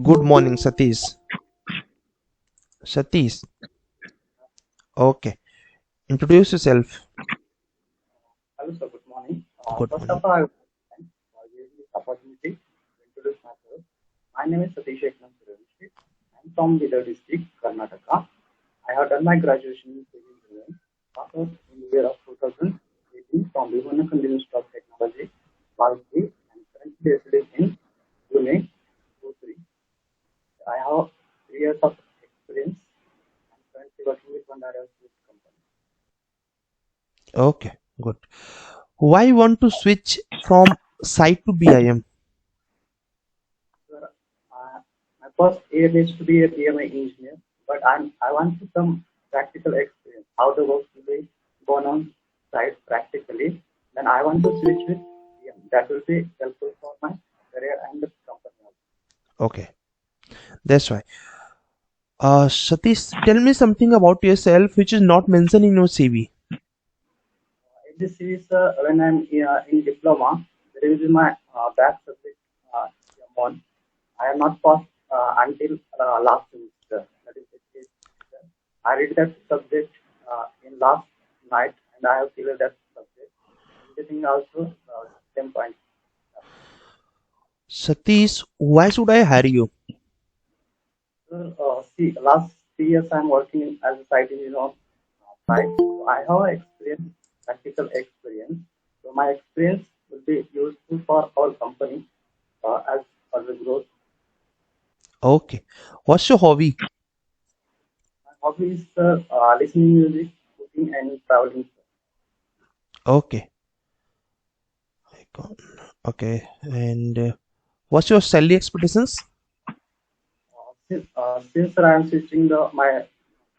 Good morning, Satish. Satish. Okay. Introduce yourself. Hello, sir. Good morning. Good First morning. of all, I would like to thank for giving this opportunity to introduce myself. My name is Satish Eknath Suryavanshi. I'm from Bidar district, Karnataka. I have done my graduation in civil engineering, passed out in the year of 2018 from Vivekananda Institute of Technology, Bhalapuri, and currently residing in Pune, U3. I have 3 years of experience and currently working with one aerospace company. Okay. Good. Why you want to switch from site to BIM? Sir, my first aim is to be a PMI engineer, but I want some practical experience, how the work will be gone on site practically. Then I want to switch with PM. That will be helpful for my career and the company also. Okay. That's why. Satish, tell me something about yourself which is not mentioned in your CV. In this series, when I'm in diploma, there is my back subject one. I am not passed until last semester. That is the case. I read that subject in last night, and I have cleared that subject. Everything also same point. Satish, why should I hire you? So, see, last 3 years I'm working as a site engineer on site. So I have experience, practical experience. So my experience will be useful for our company as for the growth. Okay. What's your hobby? My hobby is listening music, cooking, and traveling. Okay. Okay. And what's your salary expectations? Since I am switching my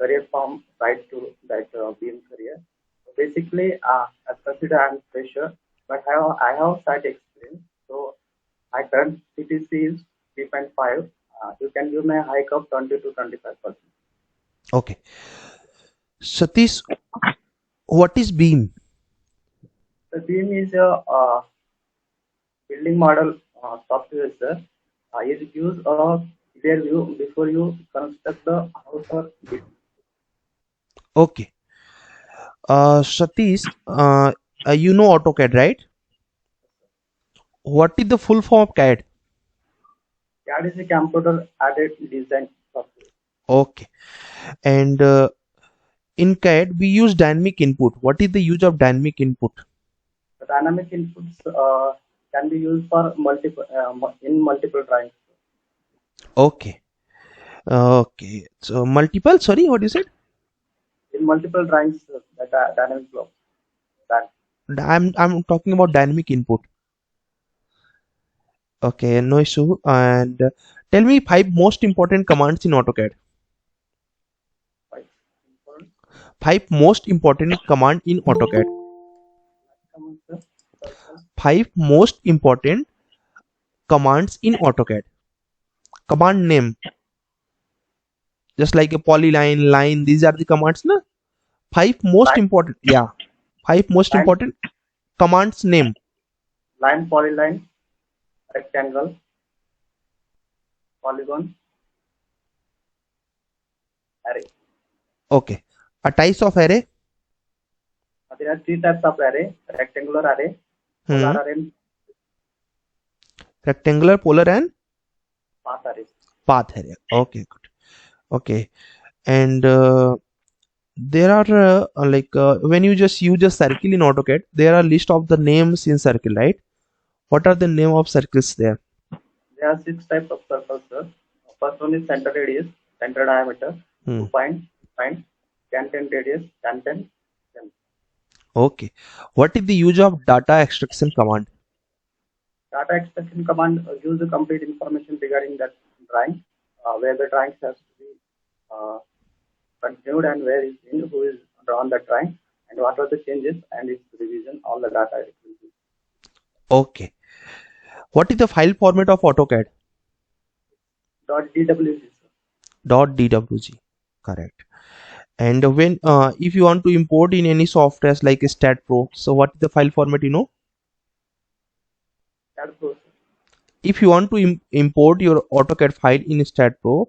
career from site to that BM career, so basically I consider I'm fresher, but I have site experience. So my current CTC is 3.5. You can give me a hike of 20 to 25%. Okay. Satish, what is beam? The BM is a building model software, sir. It gives a clear view before you construct the house or building. Okay. Satish, you know AutoCAD, right? What is the full form of CAD? CAD is a computer aided design software. Okay. And in CAD, we use dynamic input. What is the use of dynamic input? The dynamic inputs can be used for in multiple drawings. Okay. Okay. So multiple, sorry, what you said? In multiple drawings, the dynamic block. That I'm talking about dynamic input. Okay, no issue. And tell me five most important commands in AutoCAD. quite important. Five most important command in AutoCAD. Come on, sir. Circle, Five most important commands in AutoCAD. Command name, just like a polyline, line. These are the commands, na? Five most line, important. Yeah, five most line, important commands name. line, polyline, rectangle, polygon, array. Okay. A types of array. There are three types of array: rectangular array, polar Hmm. array, and Rectangular, polar, and path array. path array. Okay, good. Okay. And there are when you just use a circle in AutoCAD, there are list of the names in circle, right? What are the name of circles there? There are six types of circles, sir. First one is center radius, center diameter, Hmm. 2.9, tangent radius, tangent. Okay. What is the use of data extraction command? Data extraction command gives the complete information regarding that drawing, where the drawing has to be uh, continued and where is in, who is drawn the drawing, and what are the changes and its revision, all the data. It will be. Okay. What is the file format of AutoCAD? .dwg. .dwg. Correct. And when if you want to import in any software like staad.pro, so what is the file format, you know? That process. if you want to import your AutoCAD file in staad.pro,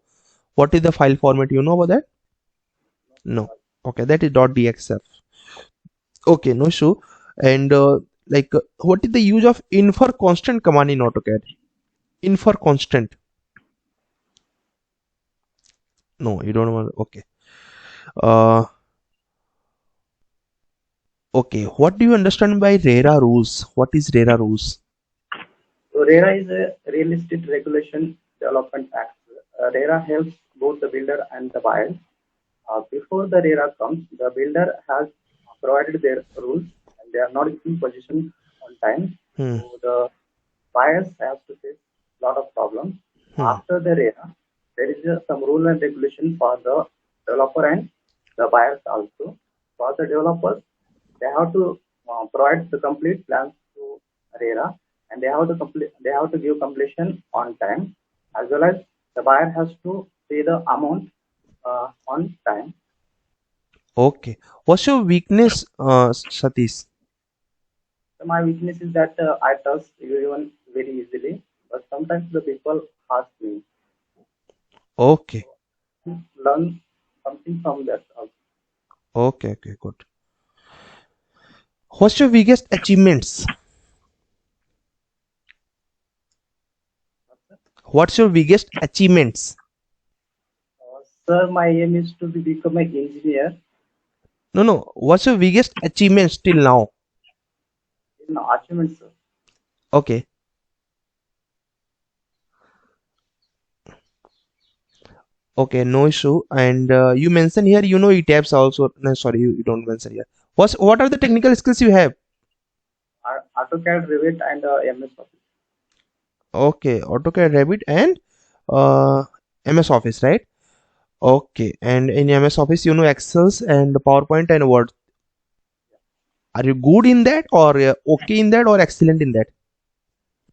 what is the file format, you know about that? No. Okay, that is .dxf. Okay, no issue. And what is the use of infer constant command in AutoCAD? Infer constant. No, you don't want. Okay. Uh, okay. What do you understand by RERA rules? What is RERA rules? So RERA is a Real Estate Regulation Development Act. RERA helps both the builder and the buyer. Before the RERA comes, the builder has provided their rules and they are not in position on time. Hmm. So the buyers have to face a lot of problems. Hmm. After the RERA, there is some rule and regulation for the developer and the buyers also. For the developers, they have to provide the complete plans to RERA, and they have to give completion on time, as well as the buyer has to pay the amount on time. Okay. What's your weakness, Satish? So my weakness is that I trust everyone very easily, but sometimes the people ask me Okay. to learn something from that also. Okay. Okay. Good. What's your biggest achievements? What's your biggest achievements? Sir, my aim is to become an engineer No, no. What's your biggest achievements till now? in achievements, sir. Okay. Okay. No issue. And you mentioned here, you know, ETABS also. No, sorry, you don't mention here. What are the technical skills you have? AutoCAD, Revit, and MS Office. Okay. AutoCAD, Revit, and uh, MS Office, right? Okay. And in MS Office, you know, Excels and PowerPoint and Word. Are you good in that, or okay in that, or excellent in that?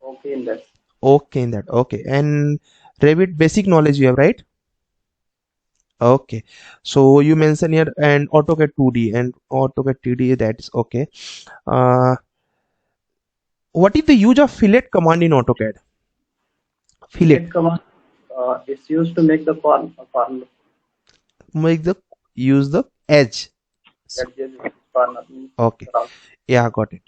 Okay, in that. Okay in that. Okay. And Revit basic knowledge you have, right? Okay. So you mentioned here and AutoCAD 2D and AutoCAD 3D, that's okay. Uh, what is the use of fillet command in AutoCAD? Fillet. Select command, it's used to make the corner Make the use the edge. So, edges corner means okay. round. Yeah, got it.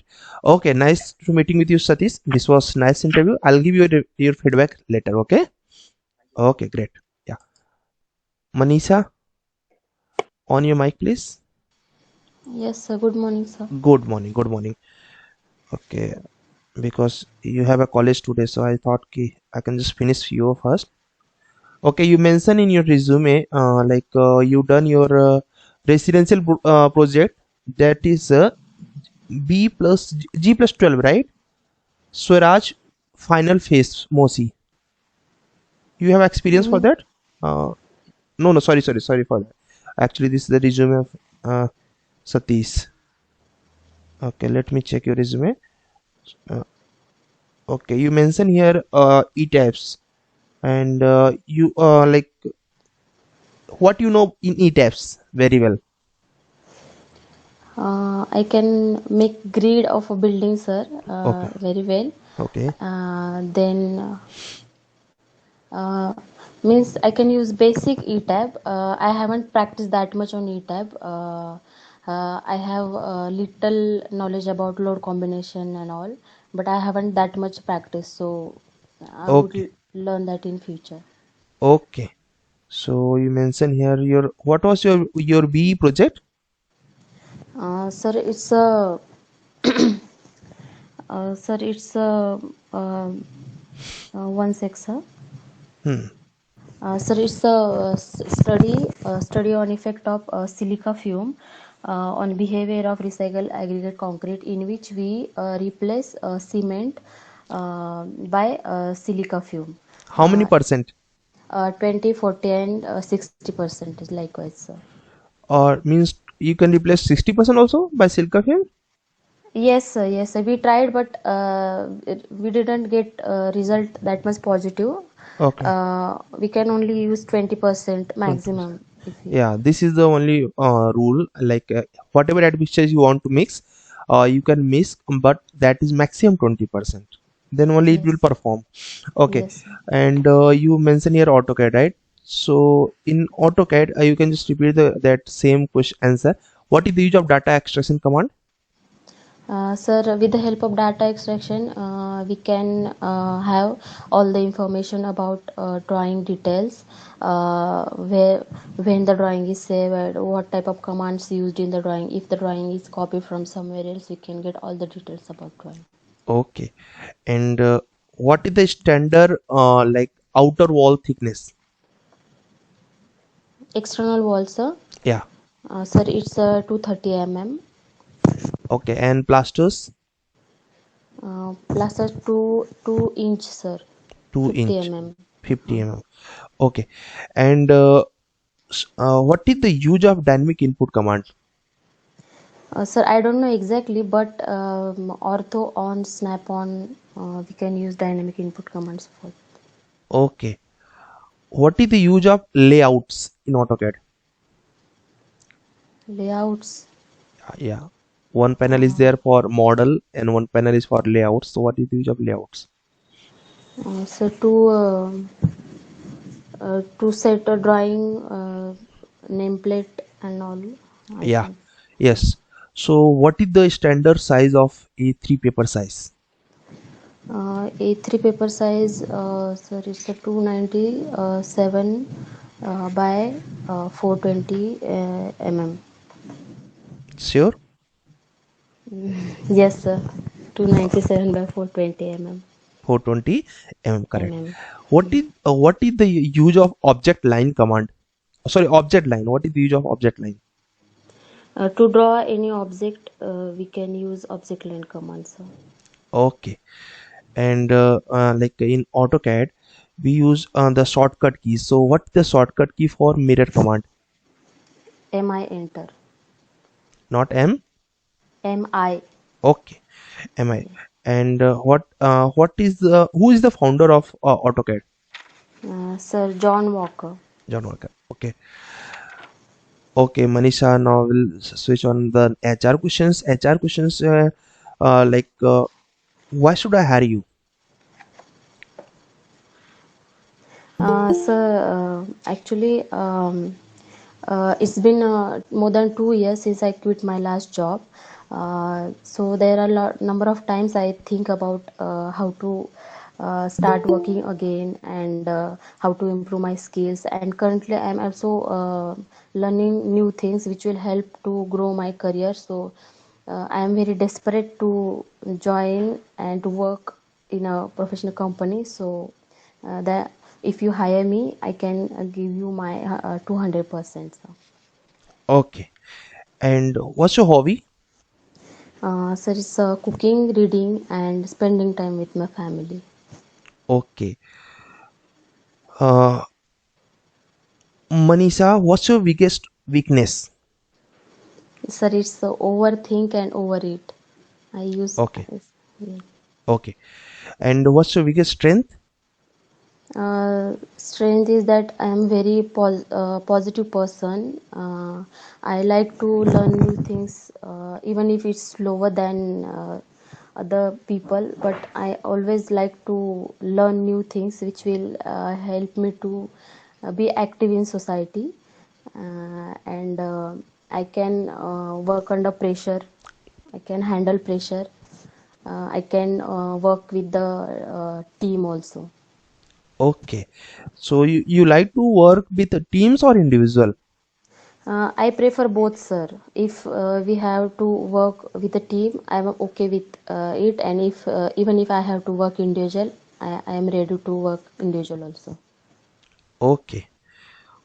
Okay, nice to meeting with you, Satish. This was nice interview. I'll give you your feedback later. Okay. Okay, great. Yeah. Manisha, on your mic, please. Yes, sir. Good morning, sir. Good morning. Good morning. Okay, because you have a college today, so I thought I can just finish you first. Okay, you mentioned in your resume, you done your residential project, that is B plus G plus 12, right? Swaraj final phase Mosi. You have experience for Me, that? Uh, no, no, sorry for that. Actually, this is the resume of Satish. Okay, let me check your resume. Uh, okay, you mentioned here E-types, and you what you know in E-types very well. I can make grid of a building, sir, Okay, very well. okay, Then uh, means I can use basic ETAB. I haven't practiced that much on ETAB. I have little knowledge about load combination and all, but I haven't that much practice. So I would okay, learn that in future. okay. So you mentioned here your what was your B project? Sir, it's a sir, it's a one sec, sir. Hmm. Sir, it's a study on effect of silica fume on behavior of recycled aggregate concrete, in which we replace cement by silica fume. How many percent? 20, 40, and 60% is likewise, sir. Or means you can replace 60% also by silica film? Yes, sir. Yes, sir. We tried, but we didn't get result that much positive. Okay, We can only use 20% 20%. maximum if we. Yeah, this is the only rule. Whatever admixtures you want to mix, you can mix, but that is maximum 20%. then only it will Yes. perform. Okay. Yes, sir. And you mention here AutoCAD, right? So in AutoCAD, you can just repeat that same question answer. What is the use of data extraction command? Sir, with the help of data extraction, we can have all the information about drawing details, where when the drawing is saved, what type of commands used in the drawing. If the drawing is copied from somewhere else, we can get all the details about drawing. Okay. And what is the standard like outer wall thickness? External wall, sir. Yeah. Sir, it's 230 mm. Okay. And plasters? Plus a 2 inch, sir. 2 50 inch, mm. 50 mm. Okay. And what is the use of dynamic input command? Sir, I don't know exactly, but ortho on, snap on, we can use dynamic input commands for Okay. What is the use of layouts in AutoCAD? layouts. Yeah. One panel is Uh, there for model and one panel is for layouts. So what is the use of layouts? so to set a drawing nameplate and all, I Yeah. think. Yes. So what is the standard size of A3 paper size? A3 paper size, sir, it's a 297 by 420 mm. Sure. Yes, sir. 297 by 420 mm. 420 correct. mm. What is the use of object line command? Sorry, object line. What is the use of object line? To draw any object, we can use object line command, sir. Okay. And like in AutoCAD, we use the shortcut keys. So what's the shortcut key for mirror command? Mi enter. Not M. Mi. Okay. MI. And what is the who is the founder of AutoCAD? Sir John Walker. John Walker. Okay. Okay, Manisha. Now we'll switch on the HR questions. HR questions. Like why should I hire you? Sir, actually, it's been more than 2 years since I quit my last job. So there are number of times I think about how to start working again and how to improve my skills. And currently, I'm also learning new things which will help to grow my career. So I am very desperate to join and to work in a professional company. So that if you hire me, I can give you my 200%. So. Okay. And what's your hobby? So it's cooking, reading, and spending time with my family. Okay. Uh, Manisha, what's your biggest weakness? Sir, it's overthink and overeat. I use. Okay. Yeah. Okay. And what's your biggest strength? Strength is that I am very positive person. I like to learn new things, even if it's slower than other people. But I always like to learn new things, which will help me to be active in society, and I can work under pressure. I can handle pressure. I can work with the team also. Okay. So you like to work with teams or individual? I prefer both, sir. If we have to work with a team, I'm okay with it. And if even if I have to work individual, I am ready to work individual also. Okay.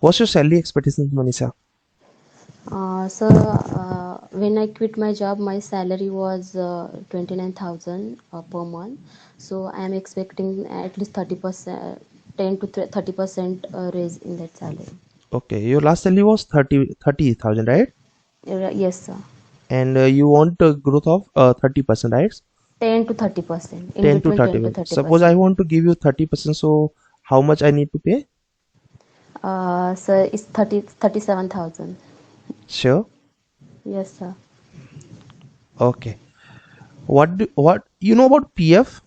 What's your salary expectations, Manisha? When I quit my job, my salary was 29,000 per month. So I am expecting at least 30%, 10 to 30% raise in that salary. Okay. Your last salary was 30,000, right? Yes, sir. And you want a growth of 30%, right? 10 to 30%, in 10 to between 10 to 30%. Suppose I 30%. want to give you 30%, so how much I need to pay? Sir, it's 37,000. Sure. Yes, sir. Okay. What you know about PF?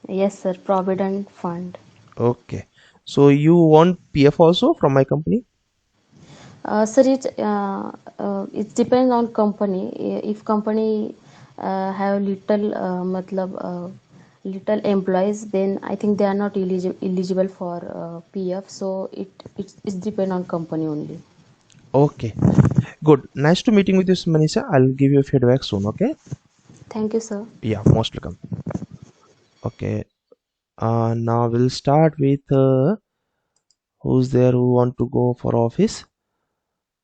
Yes, sir. Provident fund. Okay. So you want PF also from my company? Sir, it depends on company. If company have little employees, then I think they are not eligible for PF. So it's depend on company only. Okay. Good. Nice to meeting with you, Manisha. I'll give you feedback soon. Okay. Thank you, sir. Yeah, most welcome. Okay. Now we'll start with who's there who want to go for office.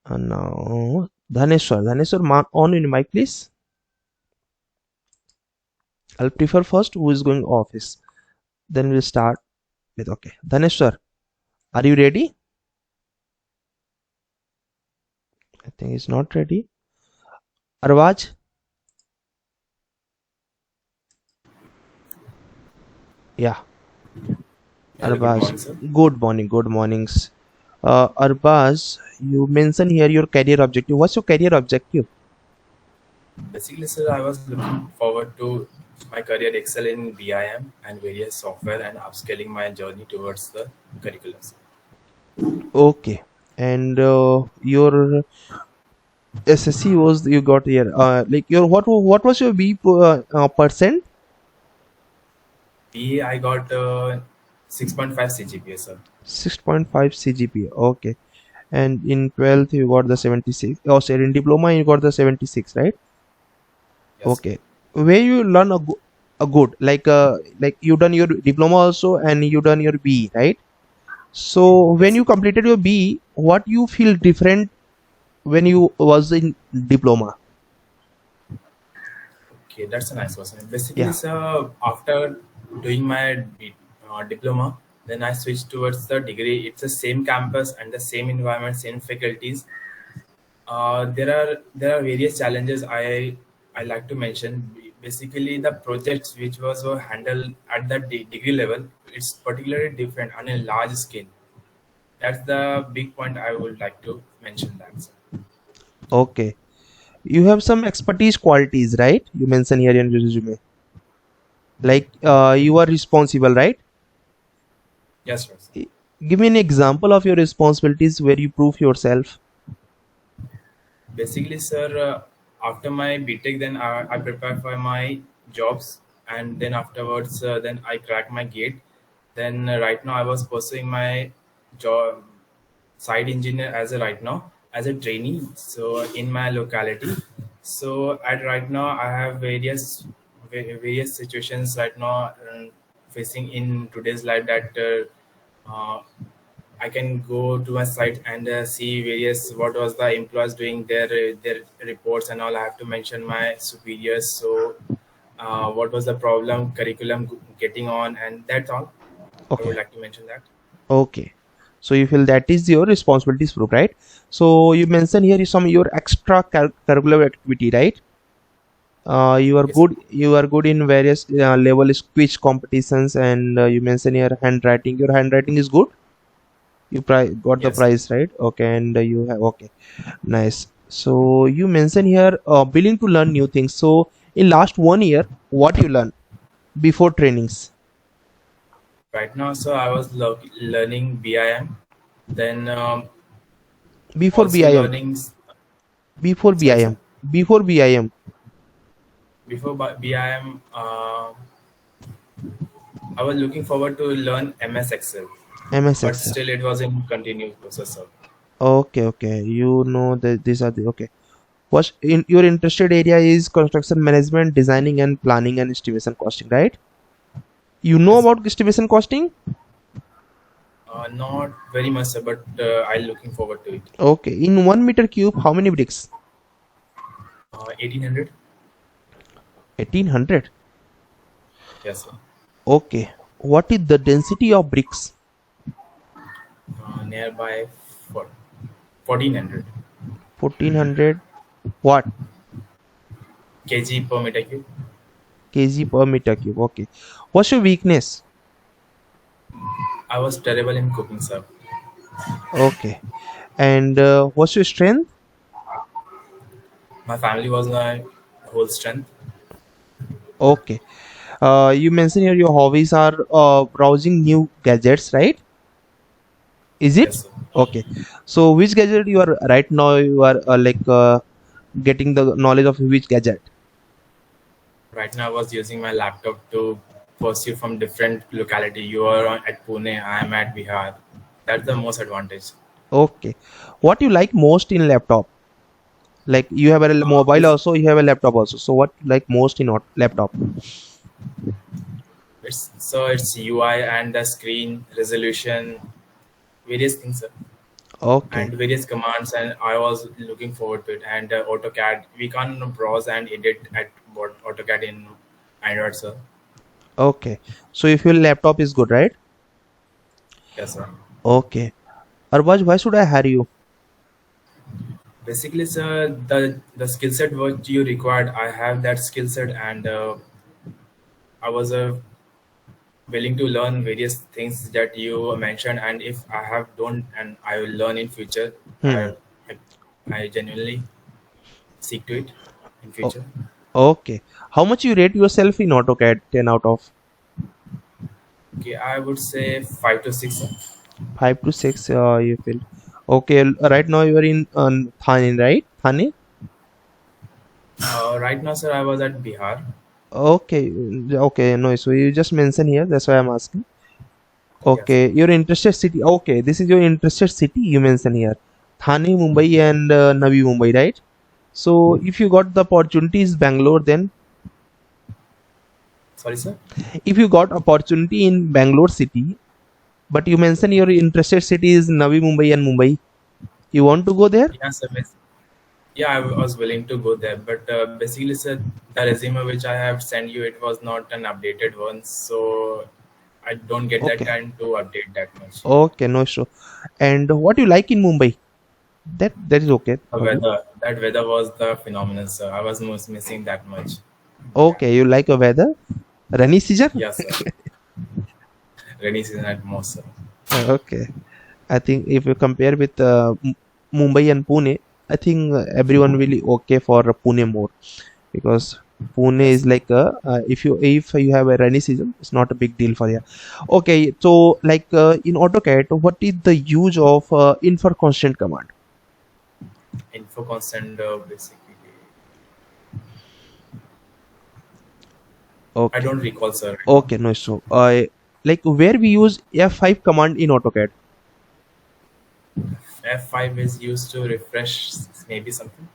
Now Dhaneshwar. Dhaneshwar, on in mic, please. I'll prefer first who is going office. Then we'll start with okay. Dhaneshwar, are you ready? I think he's not ready. Arvaj, yeah. Hello, good Arbaz, morning, sir. good morning, good mornings. Arbaz, you mentioned here your career objective. What's your career objective? Basically, sir, I was looking forward to my career excel in BIM and various software and upscaling my journey towards the curriculum. Sir. Okay, and your SSC was you got here. Like your what was your B percent? BA, I got 6.5 CGPA, sir. 6.5 CGPA. Okay, and in 12th you got the 76. Oh, sorry, in diploma you got the 76, right? Yes, sir. Okay, where you learn a good like you done your diploma also and you done your B, right? So when Yes, you sir. completed your B, what you feel different when you was in diploma? Okay, that's a nice question. Basically, Yeah. sir, after doing my diploma, then I switched towards the degree. It's the same campus and the same environment, same faculties. There are various challenges I like to mention. Basically, the projects which was handled at the degree level, it's particularly different on a large scale. That's the big point I would like to mention that. Sir. Okay. You have some expertise qualities, right? You mentioned here in your resume. Like you are responsible, right? Yes, sir. I- Give me an example of your responsibilities where you prove yourself. Basically, sir, after my BTech, then I prepare for my jobs, and then afterwards, then I crack my gate. Then right now, I was pursuing my job site engineer as a right now as a trainee. So in my locality, so at right now, I have various situations right now facing in today's life that. I can go to my site and see various what was the employees doing their reports and all. I have to mention my superiors. So, what was the problem curriculum getting on, and that's all. I would Okay. like to mention that. Okay. So you feel that is your responsibilities proof, right? So you mentioned here is some your extra curricular activity, right? You are Yes, sir. good. You are good in various level speech competitions, and you mentioned your handwriting. Your handwriting is good. You got the Yes, sir. prize, right? Okay, and you have okay, nice. So you mentioned here willing to learn new things. So in last 1 year, what you learn before trainings? Right now, so I was learning BIM, then Before also BIM, learning. before Sorry, sir. BIM, before BIM, Before BIM, I was looking forward to learn MS Excel, MS but Excel. still it was in continuous process. Sir. Okay, okay. You know that these are the okay. What in your interested area is construction management, designing and planning and estimation costing, right? You know Yes, sir. about estimation costing? Not very much, sir, but I'm looking forward to it. Okay. In 1 meter cube, how many bricks? 1800. 1800. Yes, sir. Okay. What is the density of bricks? Nearby for 1400 1400 what? kg per meter cube. Kg per meter cube. Okay. What's your weakness? I was terrible in cooking, sir. Okay. And what's your strength? My family was my whole strength. Okay. You mentioned here your hobbies are browsing new gadgets, right? Is it? Yes, sir. Okay. So which gadget you are right now? You are getting the knowledge of which gadget? Right now, I was using my laptop to pursue from different locality. You are at Pune, I am at Bihar. That's the most advantage. Okay. What you like most in laptop? Like you have a mobile It's, also, you have a laptop also. So what you like most in laptop? it's UI and the screen resolution, various things, sir, Okay. and various commands. And I was looking forward to it. And AutoCAD, we can browse and edit at what AutoCAD in Android, sir. Okay. So you feel laptop is good, right? Yes, sir. Okay. Arbaj, why should I hire you? Basically, sir, the skill set what you required, I have that skill set, and I was willing to learn various things that you mentioned. And if I have don't, and I will learn in future, Hmm. I, I genuinely seek to it in O- future. okay. How much you rate yourself in AutoCAD? 10 out of Okay, I would say 5 to 6. 5 to 6. You feel okay. Right now you are in Thane, right? Thane. Right now, sir, I was at Bihar. Okay. Okay. No. So you just mentioned here. That's why I'm asking. Yes, Okay. Your interested city. Okay. This is your interested city. You mentioned here. Thane, Mumbai, and Navi Mumbai, right? So if you got the opportunities Bangalore, then sorry, sir. if you got opportunity in Bangalore city, but you mentioned your interested city is Navi Mumbai and Mumbai, you want to go there? Yes, sir. Yeah, I was willing to go there, but basically, sir, the resume which I have sent you, it was not an updated one, so I don't get that Okay. time to update that much. Okay, no issue. And what you like in Mumbai? That is okay. The weather, that weather was the phenomenon, sir. I was most missing that much. Okay, you like a weather? Rainy season? Yes, sir. Rainy season at most, sir. Okay. I think if you compare with Mumbai and Pune, I think everyone will be okay for Pune more because Pune Yes, is sir. like a if you have a rainy season, it's not a big deal for you. Okay, so like in AutoCAD, what is the use of infer constant command? Info constant, basically. I Okay, don't recall, sir, right now. okay, no issue. Like where we use F5 command in AutoCAD. F5 is used to refresh maybe something.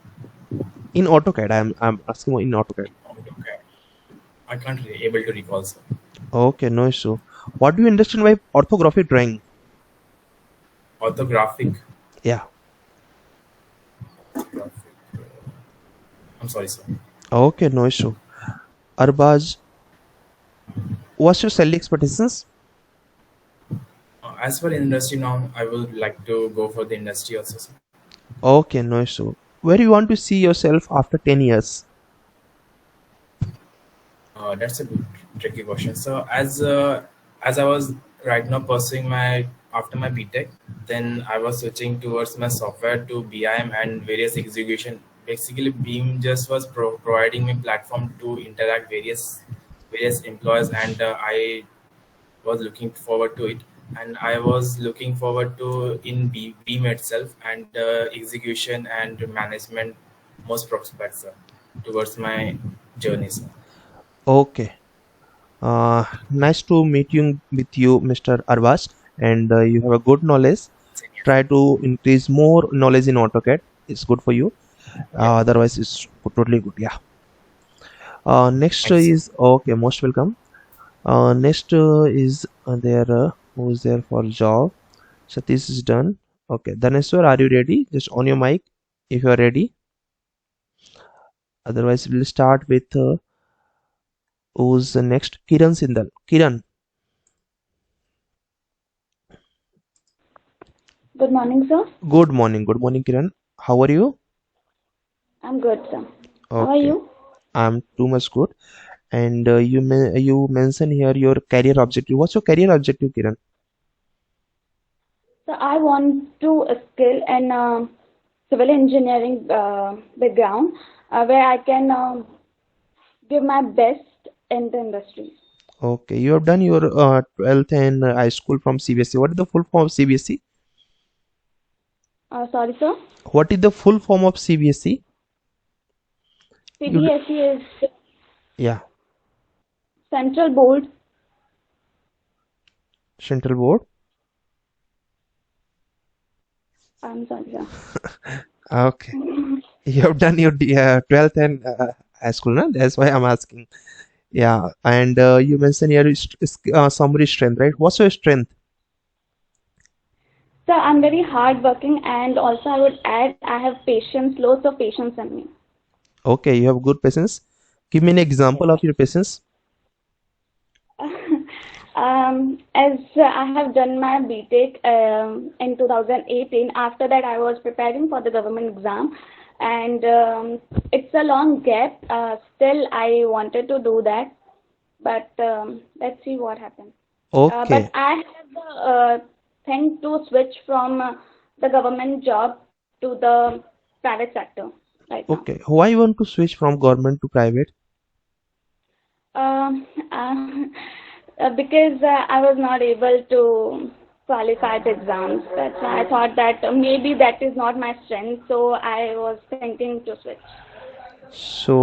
In AutoCAD, I'm asking in AutoCAD. Okay. I can't able to recall, sir. Okay, no issue. What do you understand by orthographic drawing? Orthographic. Yeah. Orthographic. I'm sorry, sir. Okay, no issue. Arbaz, what's your salary expectations? As for industry now, I would like to go for the industry also, sir. Okay, no issue. Where you want to see yourself after 10 years? That's a good, tricky question. So as I was right now pursuing my after my BTech, then I was switching towards my software to BIM and various execution. Basically, Beam just was providing me platform to interact various employees, and I was looking forward to it. And I was looking forward to in Beam itself and execution and management most prospects towards my journey, sir. Okay. Nice to meet you with you, Mr. Arbaz, and you have a good knowledge. Same here, Try sir. to increase more knowledge in AutoCAD. It's good for you. Yeah. Otherwise, it's totally good. Yeah. Next Thank you, sir. is okay. Most welcome. Next is there. Who is there for job? Satish is done. Okay. Dhaneswar, are you ready? Just on your mic if you are ready. Otherwise, we'll start with who's the next? Kiran Sindal. Kiran. Good morning, sir. Good morning. Good morning, Kiran. How are you? I'm good, sir. How are Okay. you? I'm too much good. And you mention here your career objective. What's your career objective, Kiran? So I want to skill in civil engineering background where I can give my best in the industry. Okay, you have done your 12th and high school from CBSE. What is the full form of CBSE? Sorry, sir. What is the full form of CBSE? You d- CBSE is yeah, Central Board. Central Board. I'm sorry, sir. Okay, you have done your 12th and high school, no? That's why I'm asking. Yeah, and you mentioned your summary strength, right? What's your strength? So I'm very hardworking, and also I would add I have patience, loads of patience in me. Okay, you have good patience. Give me an Yes. example of your patience. As I have done my BTech in 2018, after that I was preparing for the government exam, and it's a long gap. Still, I wanted to do that, but let's see what happens. But Okay, I have the thing to switch from the government job to the private sector right now. okay. Why you want to switch from government to private? Um, uh, because I was not able to qualify the exams. That's why I thought that maybe that is not my strength, so I was thinking to switch. So,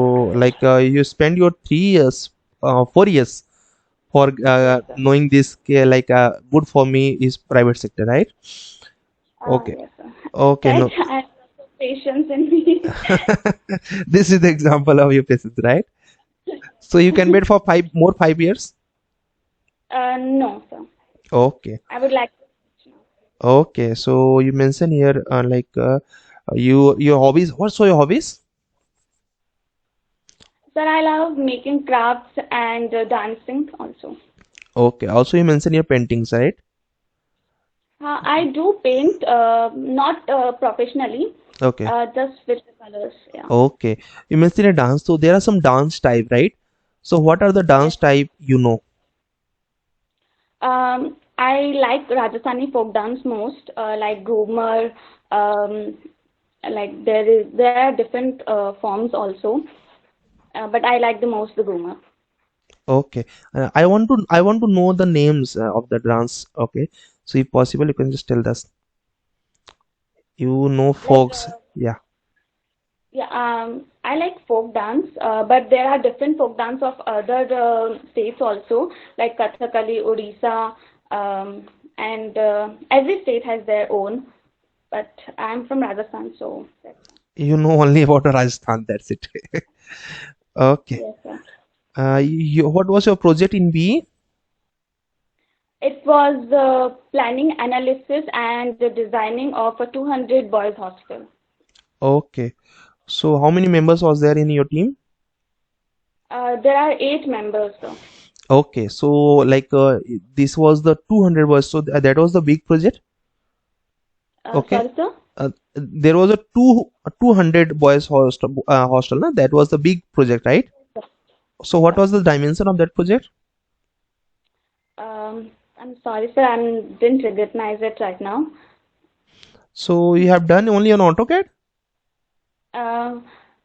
like, you spend your 3 years, 4 years for Yes, sir. knowing this, like, good for me is private sector, right? Okay, Yes, sir. okay, That no. I have lots of patience in me. This is the example of your patience, right? So you can wait for 5 years. No, sir. Okay, I would like to switch now. okay. So you mentioned here, like, your hobbies. What's your hobbies? Sir, I love making crafts and dancing also. Okay. Also, you mentioned your paintings, right? I do paint, not professionally, Okay. just with the colors. Yeah. Okay. You mentioned a dance. So there are some dance type, right? So what are the Yes. dance type you know? I like Rajasthani folk dance most, like Ghumar. Um, like there are different forms also, but I like the most the Ghumar. Okay. I want to know the names of the dance. Okay. So if possible, you can just tell us. You know, Like folks. Yeah. yeah, I like folk dance, but there are different folk dance of other states also, like Kathakali, Odisha, and every state has their own. But I'm from Rajasthan, so that's why. You know only about Rajasthan. That's it. Okay. Yes, sir. What was your project in BE? It was planning, analysis, and the designing of a 200 boys hostel. Okay. So how many members was there in your team? There are 8 members, sir. Okay. So like, this was the 200 was, so that was the big project. Okay. Sorry, sir. There was a 200 boys hostel, na? That was the big project, right? So what Sir. was the dimension of that project? I'm sorry, sir. I didn't recognize it right now. So you have done only on AutoCAD? Uh,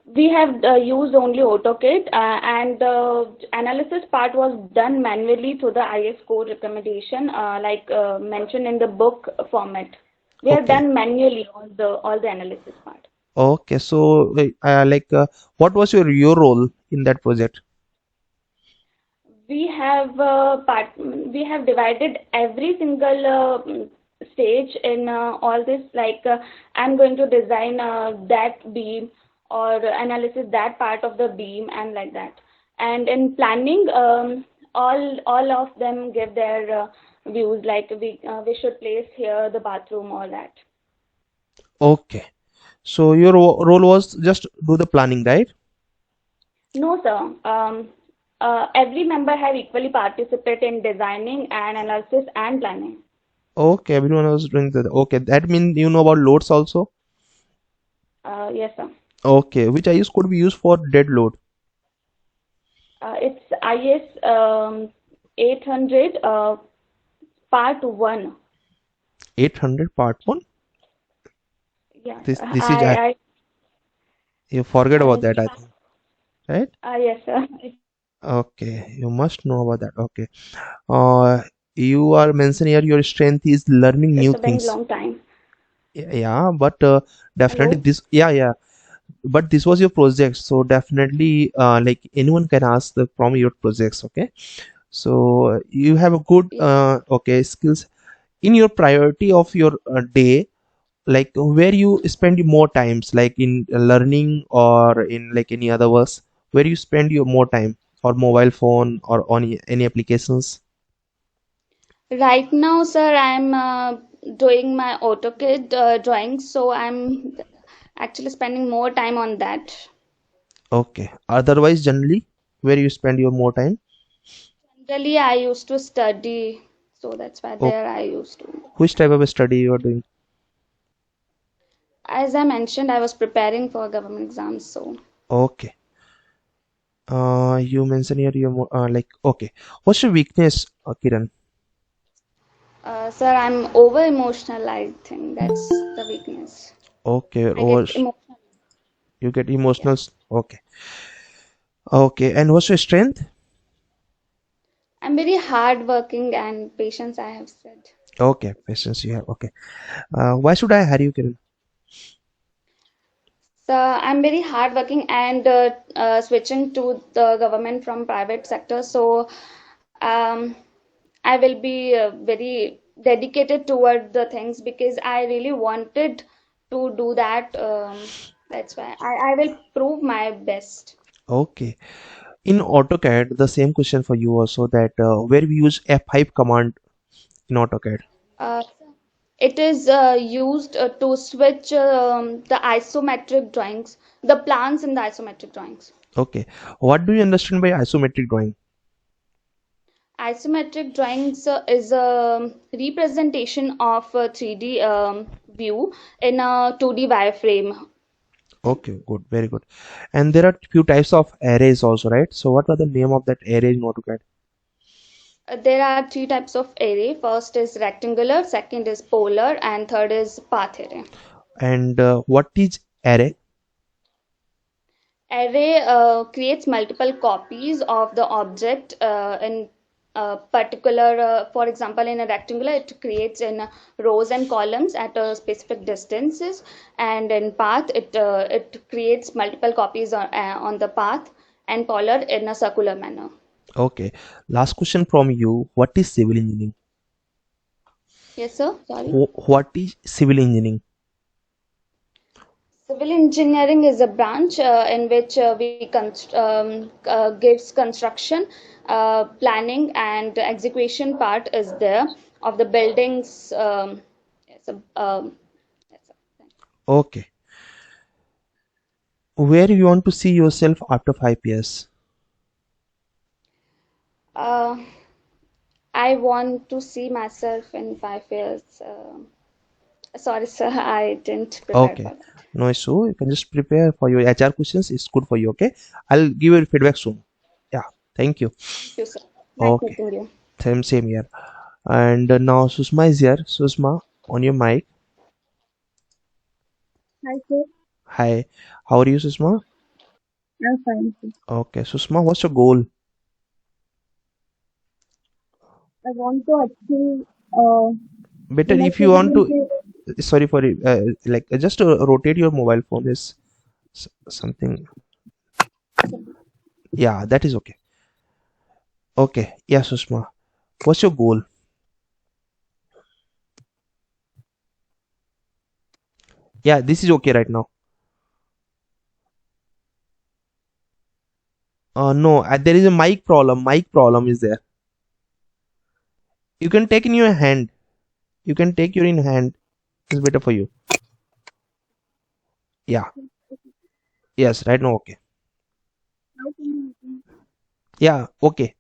we have used only AutoCAD, and the analysis part was done manually through the IS code recommendation, like mentioned in the book format. We have Okay. done manually all the analysis part. Okay. So like, what was your role in that project? We have divided every single stage in all this. Like I'm going to design that beam or analysis that part of the beam and like that. And in planning, all of them give their views. Like we should place here the bathroom, all that. Okay. So your role was just do the planning, right? No, sir. Every member have equally participated in designing and analysis and planning. Okay, everyone was doing that. Okay, that means you know about loads also. Yes, sir. Okay, which IS could be used for dead load? It's IS 800 part 1. 800 part one. Yeah, This is I you forget I about I that, I think, right? yes, sir. Okay, you must know about that. Okay. Uh, you are mentioning here your strength is learning It's new a very things. long time. Yeah, but definitely Hello. this. Yeah, yeah. But this was your project, so definitely, like anyone can ask from your projects. Okay. So you have a good Yes. okay skills in your priority of your day, like where you spend more times, like in learning or in like any other works, where you spend your more time, or mobile phone or on any applications. Right now, sir, I'm doing my AutoCAD drawings, so I'm actually spending more time on that. Okay, otherwise generally where you spend your more time. Generally, I used to study, so that's why Oh, there I used to. which type of study you are doing? As I mentioned, I was preparing for government exams, so Okay, you mentioned here your like okay, what's your weakness, Kiran? sir, I'm over emotional. I think that's the weakness. Okay, I get or emotional. you get Yeah. emotional. Okay, okay, and what's your strength? I'm very hardworking and patience, I have said. Okay, patience you have. Okay, why should I hire you, Kiran? So I'm very hardworking and switching to the government from private sector. So um, I will be very dedicated toward the things because I really wanted to do that. That's why I will prove my best. Okay, in AutoCAD, the same question for you also, that where we use F5 command in AutoCAD. Uh, it is used to switch the isometric drawings, the plans in the isometric drawings. Okay, what do you understand by isometric drawing? Isometric drawings is a representation of a 3D view in a 2D wireframe thing. Okay, good, very good. And there are few types of arrays also, right? So what are the name of that array in AutoCAD? There are three types of array. First is rectangular, second is polar, and third is path array. And what is array? Array creates multiple copies of the object in a particular, for example, in a rectangular, it creates in rows and columns at a specific distances, and in path, it creates multiple copies on the path, and polar in a circular manner. Okay, last question from you. What is civil engineering? Yes, sir. Sorry. What is civil engineering? Civil engineering is a branch in which gives construction, planning, and execution part is there of the buildings. Yes, yes, sir. Okay, where you want to see yourself after 5 years? Uh, I want to see myself in 5 years. Sorry, sir, I didn't prepare Okay, for that. no issue. You can just prepare for your HR questions. It's good for you. Okay, I'll give you feedback soon. Yeah, thank you. Thank you, sir. Nice Okay, meeting you. same here. And now Susma is here. Susma, on your mic. Hi, sir. Hi, how are you, Susma? I'm fine, sir. Okay, Susma, what's your goal? I want to achieve uh, Better in a if you civil want to. engineering. Sorry for it. Like just rotate your mobile phone is something. Yeah, that is okay. Okay, yeah, Susma. What's your goal? Yeah, this is okay right now. No, there is a mic problem. Mic problem is there. You can take in your hand. You can take your in hand. It's better for you. Yeah. Yes. Right now. Okay. How can Yeah. Okay.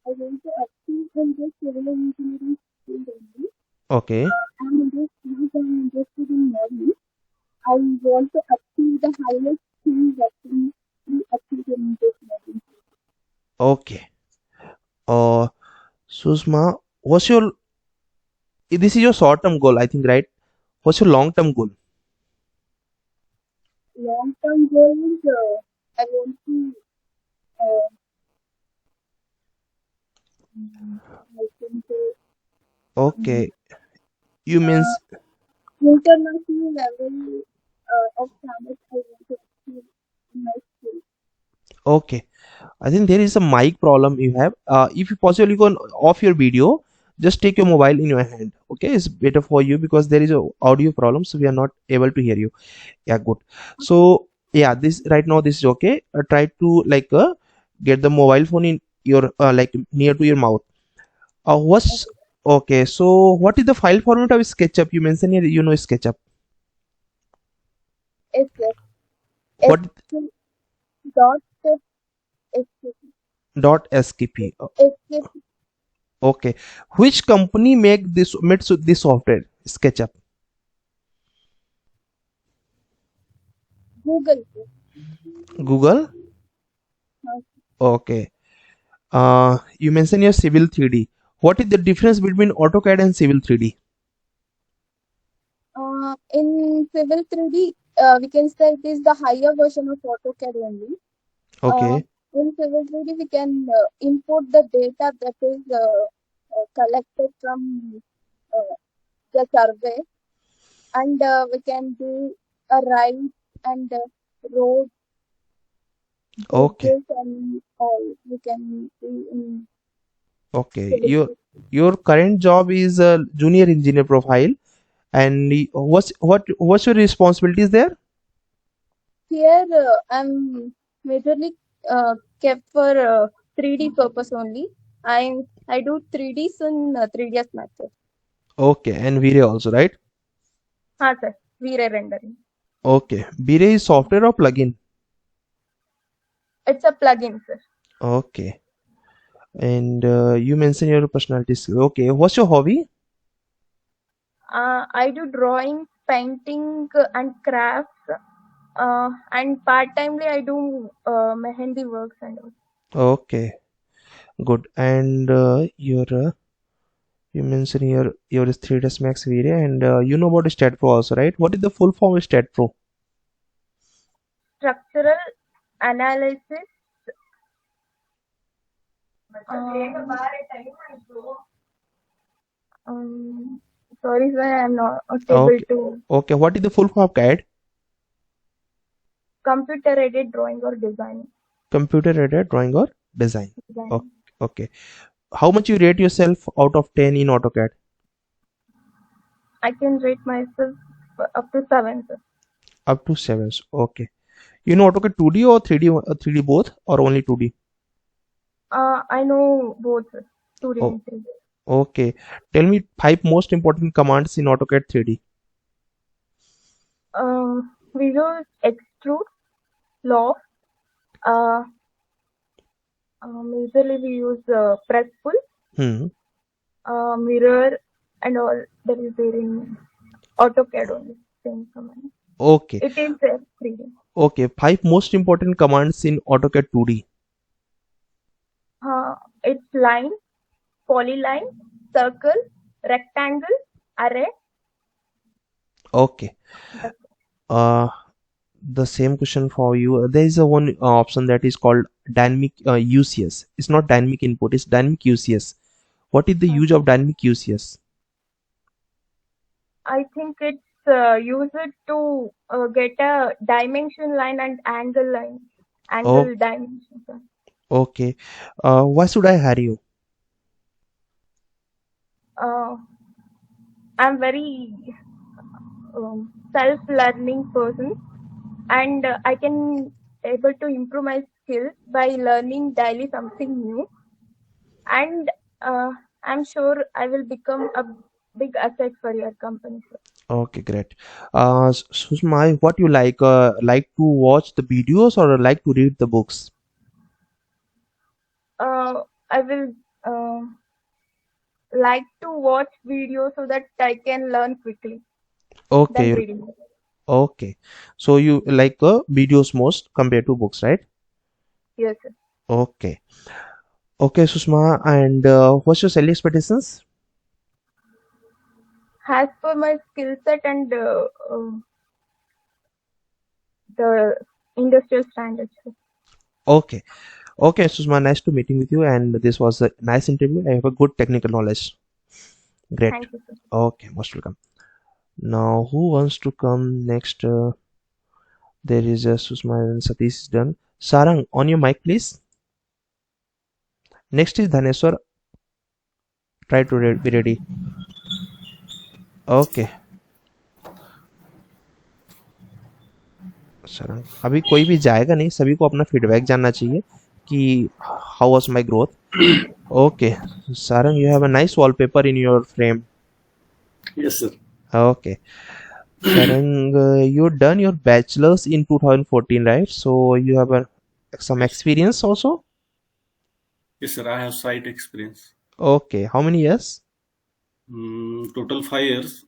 I want to achieve in this civil engineering field only. Okay. I'm interested, I'm interested in learning. I want to achieve the highest thing that can be achieved in this learning. Okay. Uh, Susma, what's your? This is your short-term goal, I think, right? What's your long-term goal? Long-term goal is I want to uh, I think Okay, you uh, means international level of standards I want to achieve in my school. okay. I think there is a mic problem you have. If you possibly go off your video, just take your mobile in your hand. Okay, it's better for you because there is a audio problem, so we are not able to hear you. Yeah, good. So yeah, this right now this is okay. Try to get the mobile phone in your near to your mouth. What's okay? So what is the file format of SketchUp? You mentioned here, you know SketchUp. S What dot SKP. dot skp? SKP Okay, which company this software SketchUp? Google. Google. Okay. You mentioned your Civil 3D. What is the difference between AutoCAD and Civil 3D? In Civil 3D, we can say it is the higher version of AutoCAD only. Uh, Okay. in Civil 3D, we can import the data that is collected from uh, the survey, and we can do a ride and road Okay. bridges and all we can do in Okay. Civil 3D. Your current job is a junior engineer profile, and what's your responsibilities there? Here, I'm majorly kept for 3D purpose only. I do 3Ds and 3ds method. Okay, and V-Ray also, right? Sir. V-Ray rendering. Okay. V-Ray is software or plugin? It's a plugin, sir. Okay. And you mentioned your personalities. Okay. What's your hobby? I do drawing, painting, and crafts. And part-timely, I do mehendi works and all. Okay. Good. And you mentioned your is 3ds Max V-Ray, and you know about staad.pro also, right? What is the full form of staad.pro? Structural analysis. Um, um, Sorry, sir, I'm not able Okay. to. Okay. What is the full form of CAD? Computer-aided drawing or design. Computer-aided drawing or design. Okay. Design. Okay. How much you rate yourself out of 10 in AutoCAD? I can rate myself up to 7, sir. Up to 7. Okay. You know AutoCAD 2D or 3D, 3D both or only 2D? I know both, sir. 2D Oh, and 3D. okay. Tell me 5 most important commands in AutoCAD 3D. We use extrude, loft. Uh, Majorly we use press pull, Hmm. mirror, and all that is there in AutoCAD only. Same command. Okay. It is 3D. Okay. 5 most important commands in AutoCAD 2D. It's line, polyline, circle, rectangle, array. Okay. Uh, the same question for you. There is a one option that is called dynamic UCS. It's not dynamic input, it's dynamic UCS. What is the use of dynamic UCS? I think it's used to get a dimension line and angle line, Oh, angle dimension. Sir. okay. Why should I hire you? Uh, I'm very self-learning person, and I can able to improve my skills by learning daily something new, and I'm sure I will become a big asset for your company. Sir. Okay, great. Sushma, what you like to watch the videos or like to read the books? I will like to watch videos so that I can learn quickly Okay, than reading. okay. So you like videos most compared to books, right? Yes, sir. Okay. Okay, Sushma, and what's your salary expectations? As per my skill set and the industrial standards. Sir. Okay. Okay, Susma, nice to meeting with you, and this was a nice interview. I have a good technical knowledge. Great. Thank you, sir. Okay, most welcome. Now, who wants to come next? There is a Susma and Satish is done. Sarang, on your mic, please. Next is Dhaneswar. Try to be ready. Okay, Sarang. अभी कोई भी जाएगा नहीं, सभी को अपना feedback जानना चाहिए कि how was my growth. Okay, Sarang, you have a nice wallpaper in your frame. Yes, sir. Okay. Sarang, you done your bachelor's in 2014, right? So you have some experience also? Yes, sir. I have site experience. Okay. How many years? Total 5 years.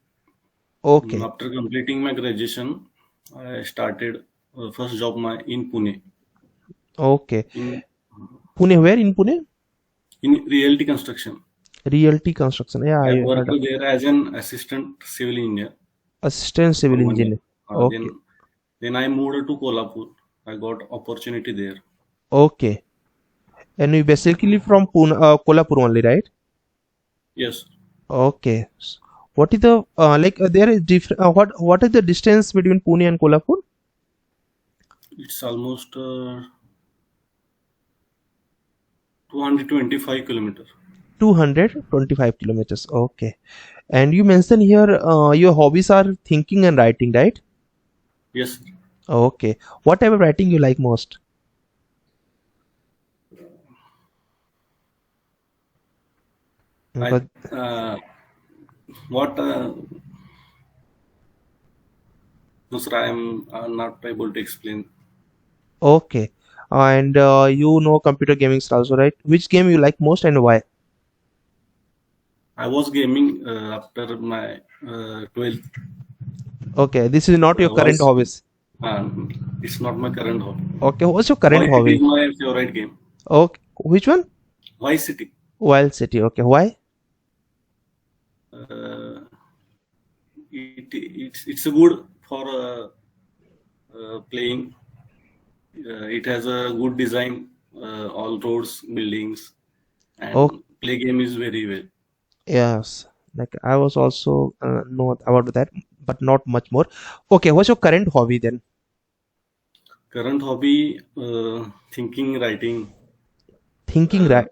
Okay. After completing my graduation, I started first job in Pune. Okay. In Pune, where in Pune? realty construction. Realty construction. Yeah, I I worked heard. there as an assistant civil engineer Assistant for civil 1 year. engineer. Okay. Then I moved to Kolhapur. I got opportunity there. Okay. And you basically from Pune, Kolhapur only, right? Yes. Okay. What is the there is different? What is the distance between Pune and Kolhapur? It's almost 225 kilometers. 225 kilometers. Okay. And you mentioned here your hobbies are thinking and writing, right? Yes, sir. Okay. What type of writing you like most? Because What? No, sir, I am not able to explain. okay. And you know computer gaming also, right? Which game you like most and why? I was gaming after my 12th. Okay. This is not your current Vice. hobbies. It's not my current hobby. Okay. What's your current Vice City is hobby? my favorite game. Okay. Which one? Vice City. Wild City. Okay. Why? Uh, it's a good for playing. It has a good design, all roads, buildings, Oh, and play game is very well. yes. Like I was also know about that, but not much more. Okay. What's your current hobby then? Current hobby, thinking, writing. Thinking, Uh,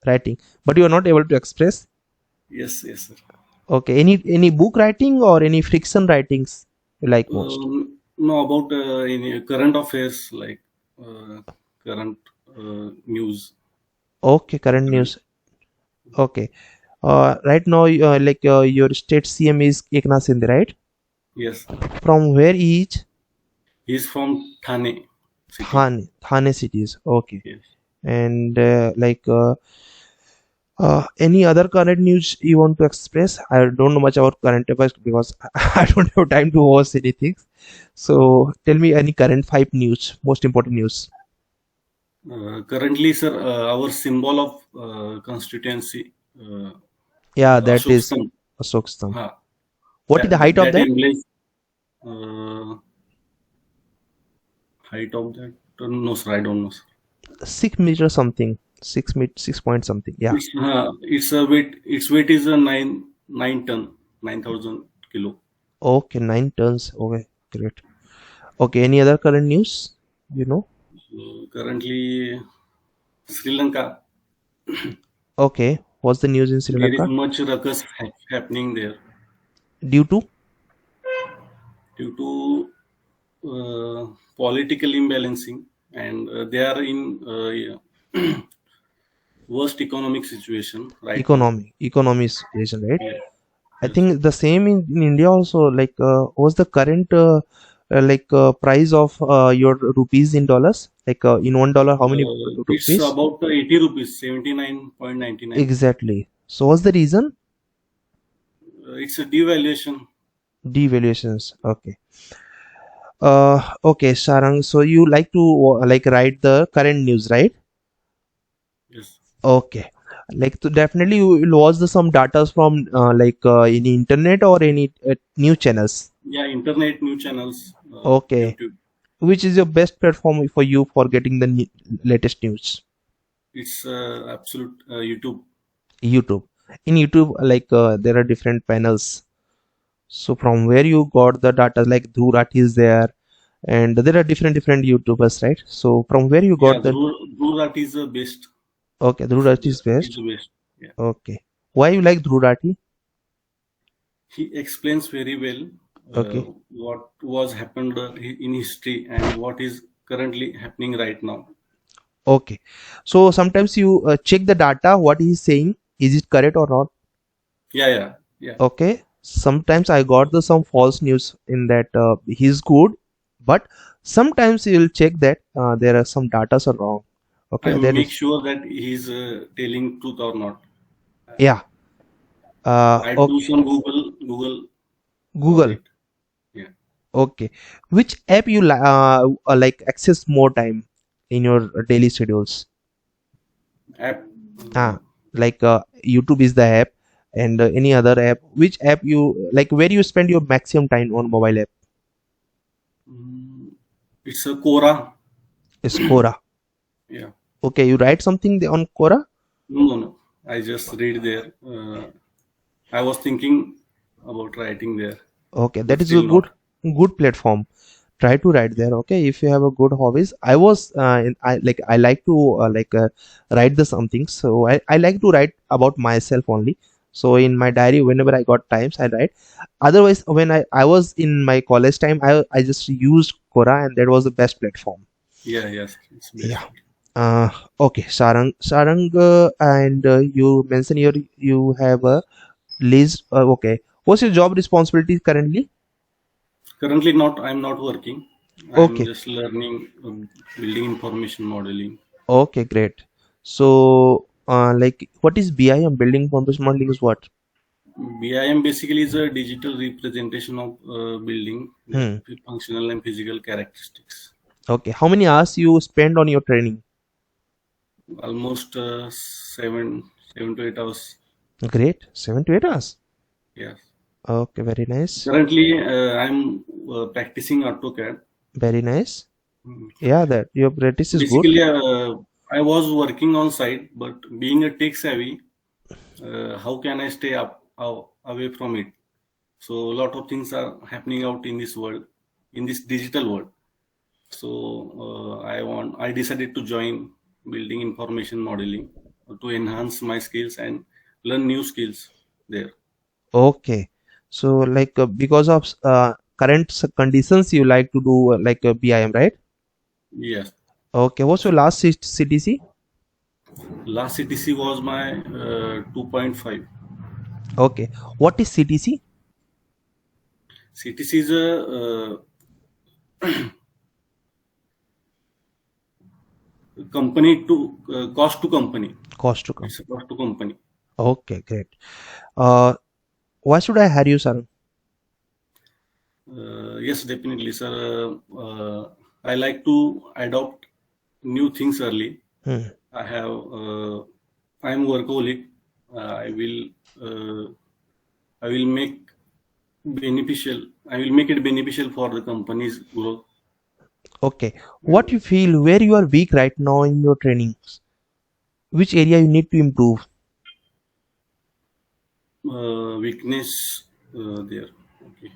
writing, but you are not able to express. yes, yes, sir. Okay. Any book writing or any fiction writings you like most? No, about any current affairs like current news. Okay. Current news. Okay. Right now, your state CM is Eknath Shinde, right? Yes, From where he is? he's from Thane city. Thane cities. Okay. Yes. And any other current news you want to express? I don't know much about current affairs because I don't have time to watch anything. So tell me any current 5 news, most important news. Currently, sir, our symbol of constituency, Yeah, that Ashok is Stamp. Ashok Stamp. Huh. What is the height of That that? emblazoned height of that. No, sir, I don't know, sir. 6 meters something. 6 meter, 6 point something. Yeah. It's a weight. Its weight is a 9 ton, 9,000 kilo. Okay, 9 tons. Okay, great. Okay, any other current news? You know? Currently, Sri Lanka. Okay, what's the news in Sri There is Lanka? much ruckus happening there Due to? due to political imbalancing, and they are in worst economic situation right now. Economy situation, right? Yes, I yes. think the same in India also. Like, what's the current price of your rupees in dollars? Like, in $1, how many It's rupees? about 80 rupees, 79.99. Exactly. So, what's the reason? It's a devaluation. Devaluations. Okay. Okay, Sarang. So you like to write the current news, right? Yes. Okay. Like definitely you will watch some data from any internet or any news channels. Yeah, internet news channels, Okay. YouTube. Which is your best platform for you for getting the latest news? It's absolute YouTube. YouTube. In YouTube, like there are different panels. So from where you got the data, like Dhruv is there, and there are different YouTubers, right? So from where you Yeah, got the? Dhruv is the best. Okay, Dhruv is He's best. the best. Yeah. Okay, why you like Dhruv? He explains very well Okay, what was happened in history and what is currently happening right now. okay. So sometimes you check the data, what he's saying, is it correct or not? Yeah. Okay. Sometimes I got the some false news in that he's good, but sometimes you will check that there are some data are wrong. I Okay, that make is sure that he's telling truth or not. yeah. I do Okay. some Google for Google. it. Yeah. Okay. Which app you like access more time in your daily schedules? App. Ah, like YouTube is the app, and any other app. Which app you like? Where you spend your maximum time on mobile app? It's a Quora. Is Quora. Yeah. Okay, you write something on Quora? No. I just read there. I was thinking about writing there, Okay, but that is a still not. good platform. Try to write there. Okay, if you have a good hobbies. I was I like to write the something. So I like to write about myself only. So in my diary, whenever I got times, I write. Otherwise, when I was in my college time, I just used Quora, and that was the best platform. Yes, it's best. Yeah. Uh, okay, Sarang, and you mentioned you have a list. Okay, what's your job responsibilities currently? Currently, not. I'm not working. I'm Okay, just learning building information modeling. okay, great. So, what is BIM? Building information modeling is what? BIM basically is a digital representation of building, their Hmm. functional and physical characteristics. Okay, how many hours you spend on your training? Almost 7 to 8 hours. Great, 7 to 8 hours. Yes. Okay, very nice, Currently, I'm practicing AutoCAD. very nice. Mm. Yeah, that your practice is good. Basically, I was working on site, but being a tech savvy, how can I stay away from it? So a lot of things are happening out in this world, in this digital world. So I decided to join building information modeling to enhance my skills and learn new skills there. Okay, so because of current conditions, you like to do BIM, right? Yes. Okay, what's your last CTC? Last CTC was my 2.5. Okay, what is CTC? CTC is a company to cost to company. Cost to It's come. a cost to company. Okay, great. Uh, why should I hire you, sir? Yes, definitely, sir. I like to adopt new things early. Hmm. I have. I am workaholic. I will. I will make beneficial. I will make it beneficial for the company's growth. Okay, what And you feel where you are weak right now in your trainings? Which area you need to improve? weakness there. Okay.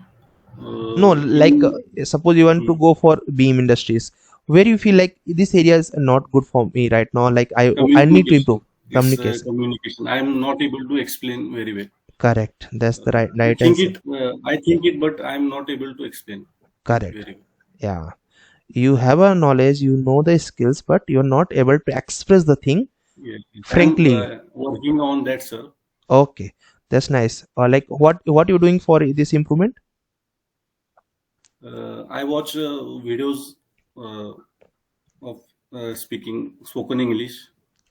No, In suppose you want to hmm, go for beam industries, where you feel like this area is not good for me right now. Like I need to improve communication. It's communication. communication. I am not able to explain very well. Correct. That's the I right think answer. it. I think it, but I am not able to explain it Correct. very well. Yeah. You have a knowledge, you know the skills, but you're not able to express the thing Yes, yes. I am frankly. working on that, sir. Okay, that's nice. What you're doing for this improvement? I watch videos uh, of speaking spoken English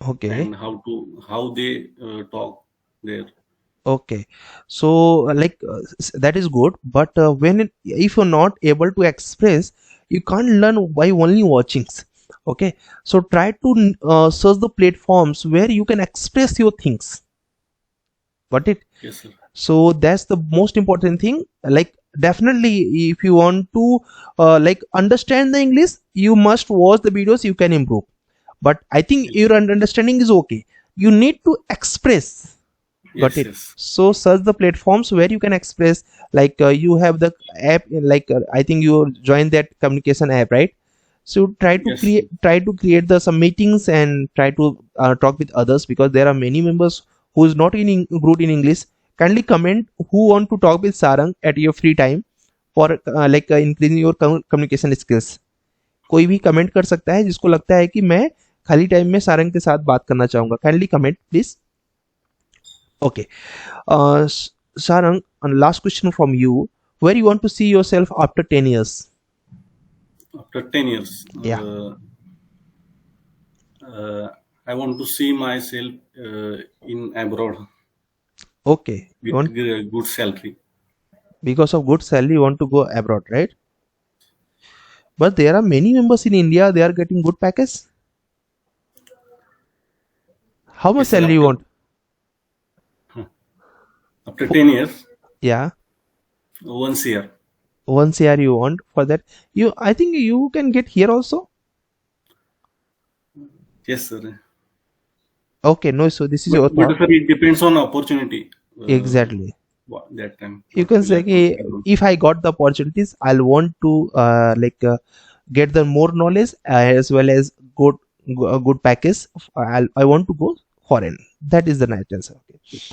Okay. and how they talk there. Okay, so that is good, but if you're not able to express, you can't learn by only watching. Okay, so try to search the platforms where you can express your things. Got it? Yes, sir. So that's the most important thing. Like definitely, if you want to like understand the English, you must watch the videos. You can improve, but I think Yes, your understanding is okay. You need to express. Got yes, it? yes, So search the platforms where you can express. Like you have the app, like I think you join that communication app, right? So yes, try to create the some meetings and try to talk with others, because there are many members who is not good in English. Kindly comment who want to talk with Sarang at your free time for like increasing your communication skills. कोई भी comment कर सकता है जिसको लगता है कि मैं खाली टाइम में सारंग के साथ बात करना चाहूंगा. Kindly comment please. Okay. Sarang, last question from you. Where you want to see yourself after 10 years? after 10 years, Yeah. I want to see myself in abroad Okay. You with want, good salary. because of good salary, you want to go abroad, right? But there are many members in India, they are getting good package. How much Yes, sir. salary you want? After 10 years, Yeah. once year. Once year you want for that. I think you can get here also. Yes, sir. Okay, no, so this is But, your but thought. sir, it depends on opportunity. Exactly. That time You can we'll say have to कि take on. if I got the opportunities, I'll want to get the more knowledge as well as a good package. I want to go foreign. That is the right answer. Okay, Yes.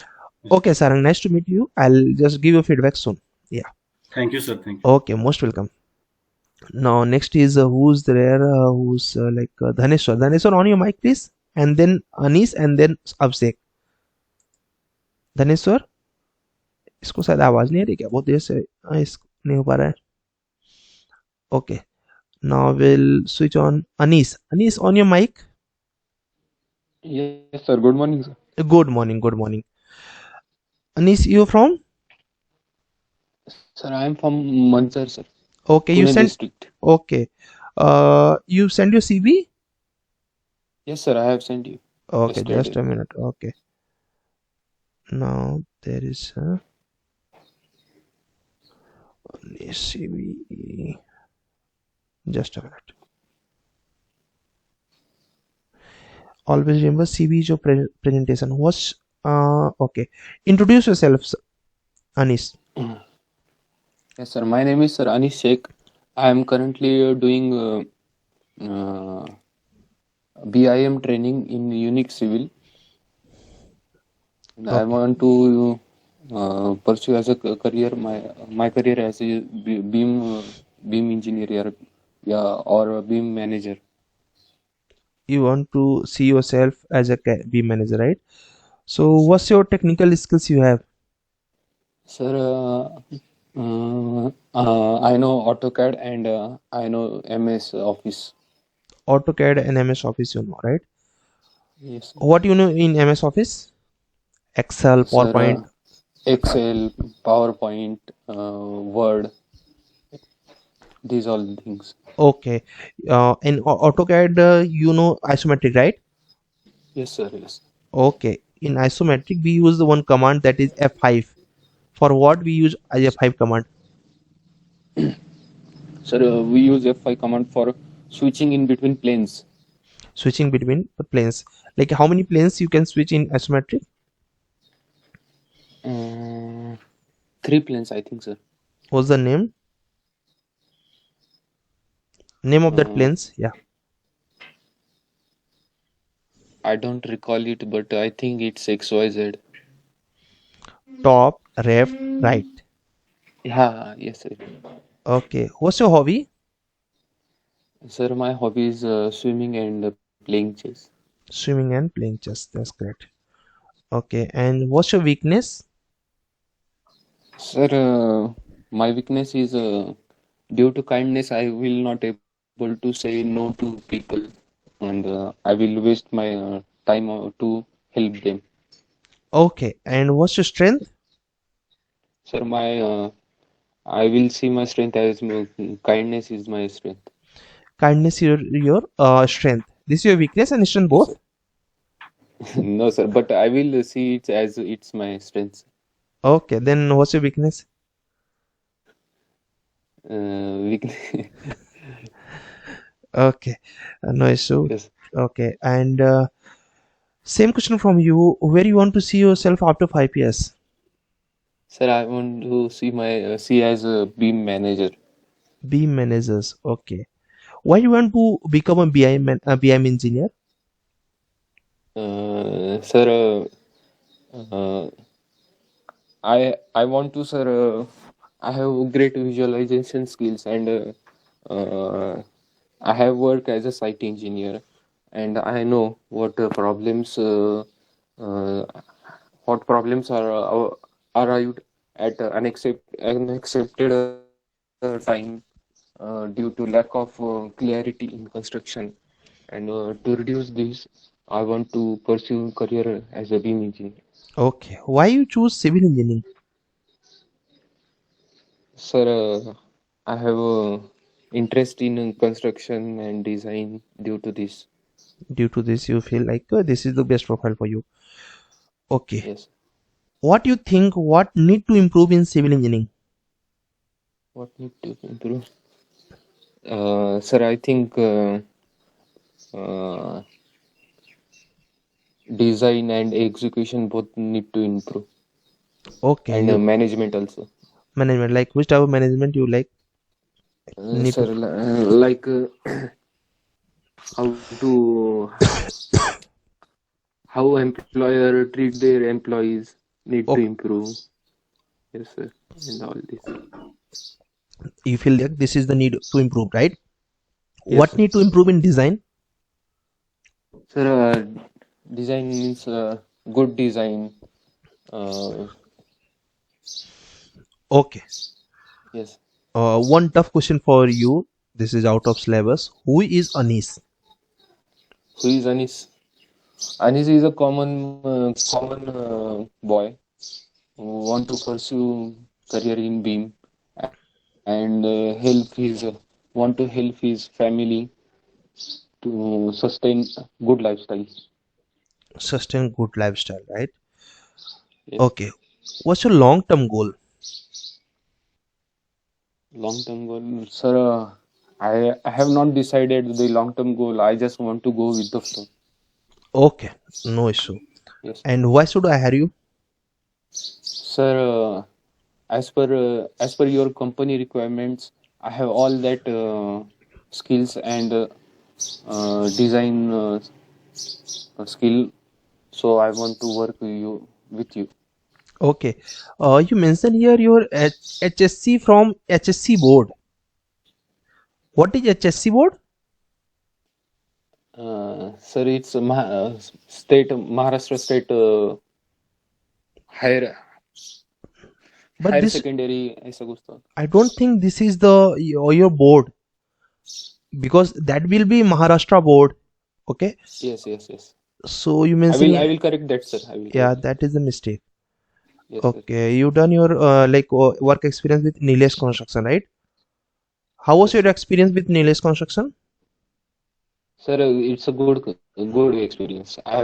okay, Sarang, nice to meet you. I'll just give you feedback soon. Yeah. Thank you, sir. Thank you. Okay, most welcome. Now next is who's there? Who's Dhaneshwar. Dhaneshwar, on your mic, please. And then Anis, and then Abhishek. Dhaneshwar, इसको शायद आवाज नहीं आ रही क्या बहुत देर से. नहीं हो पा रहा है. Okay, now we'll switch on Anis. Anis, on your mic. Yes, sir. Good morning, sir. Good morning, good morning. Anis, you from? Sir, I am from Mansar, sir. Okay, you Pune sent. district. Okay, you send your CV. Yes, sir. I have sent you Okay, just yesterday. a minute. Okay, now there is CV. Just a minute. Always remember CV is your presentation. What's okay? Introduce yourself, Anis. Yes, sir. My name is Sir Anis Sheikh. I am currently doing BIM training in Unique Civil. And I Okay. want to pursue as a career my career as a beam engineer, yeah, or a beam manager. You want to see yourself as a B manager, right? So what's your technical skills you have? Sir, I know AutoCAD and I know MS Office. AutoCAD and MS Office, you know, right? Yes, sir. What you know in MS Office? Excel, Sir, PowerPoint. Excel, PowerPoint, Word, these all the things. Okay. In AutoCAD, you know isometric, right? Yes, sir. Yes. Okay. In isometric, we use the one command that is F5. For what we use F5 command? Sir, we use F5 command for switching in between planes. Switching between the planes. Like how many planes you can switch in isometric? 3 planes, I think, sir. What's the name? Name of that Uh, planes? Yeah. I don't recall it, but I think it's XYZ. Top, left, right. Yeah, yes, sir. Okay. What's your hobby? Sir, my hobby is swimming and playing chess. Swimming and playing chess. That's great. Okay. And what's your weakness? Sir, my weakness is due to kindness, I will not able to say no to people, and I will waste my time to help them. Okay. And what's your strength? Sir, my I will see my strength as kindness is my strength. Kindness, your strength. This is your weakness and strength Yes, both. sir. No, sir, but I will see it as it's my strength. Okay. Then what's your weakness? Weakness. Okay, no issue. Yes, Okay, and same question from you. Where you want to see yourself after 5 years? sir. I want to see my see as a beam manager. Be managers. Okay. Why you want to become a BIM engineer? Sir, uh, I want to, sir. I have great visualization skills, and I have worked as a site engineer, and I know uh, what problems are arrived at unaccepted time due to lack of clarity in construction. And to reduce this, I want to pursue career as a beam engineer. Okay. Why you choose civil engineering? Sir, I have interest in construction and design due to this. Due to this, you feel like this is the best profile for you. Okay. Yes. What you think? What need to improve in civil engineering? What need to improve? Sir, I think uh, design and execution both need to improve, Okay. and You management also. management, like which type of management you like? Need Sir, to. like how to how employer treat their employees need to Okay. improve. Yes, sir, and all this. You feel like this is the need to improve, right? Yes, What sir. need to improve in design? Sir, design means good design. Uh, Okay. yes. One tough question for you. This is out of syllabus. Who is Anis? Who is Anis? Anis is a common boy who want to pursue career in beam and want to help his family to sustain good lifestyle. Sustain good lifestyle, right? Yes. Okay. What's your long-term goal? Long term goal, sir. I have not decided the long term goal. I just want to go with the flow. Okay, no issue. Yes, And why should I hire you? sir. As per your company requirements, I have all that skills and design skill. So I want to work with you. Okay. You mentioned here your HSC from HSC board. What is HSC board? Sir, it's state Maharashtra state higher But higher this, secondary ऐसा कुछ था. I don't think this is the your board, because that will be Maharashtra board. Okay. Yes. So you I mentioned, will correct that, sir. I will yeah, correct. that is a mistake. Yes, sir. Okay. You done your work experience with Nilesh Construction, right? How was Yes, your experience with Nilesh Construction? sir. It's a good experience. I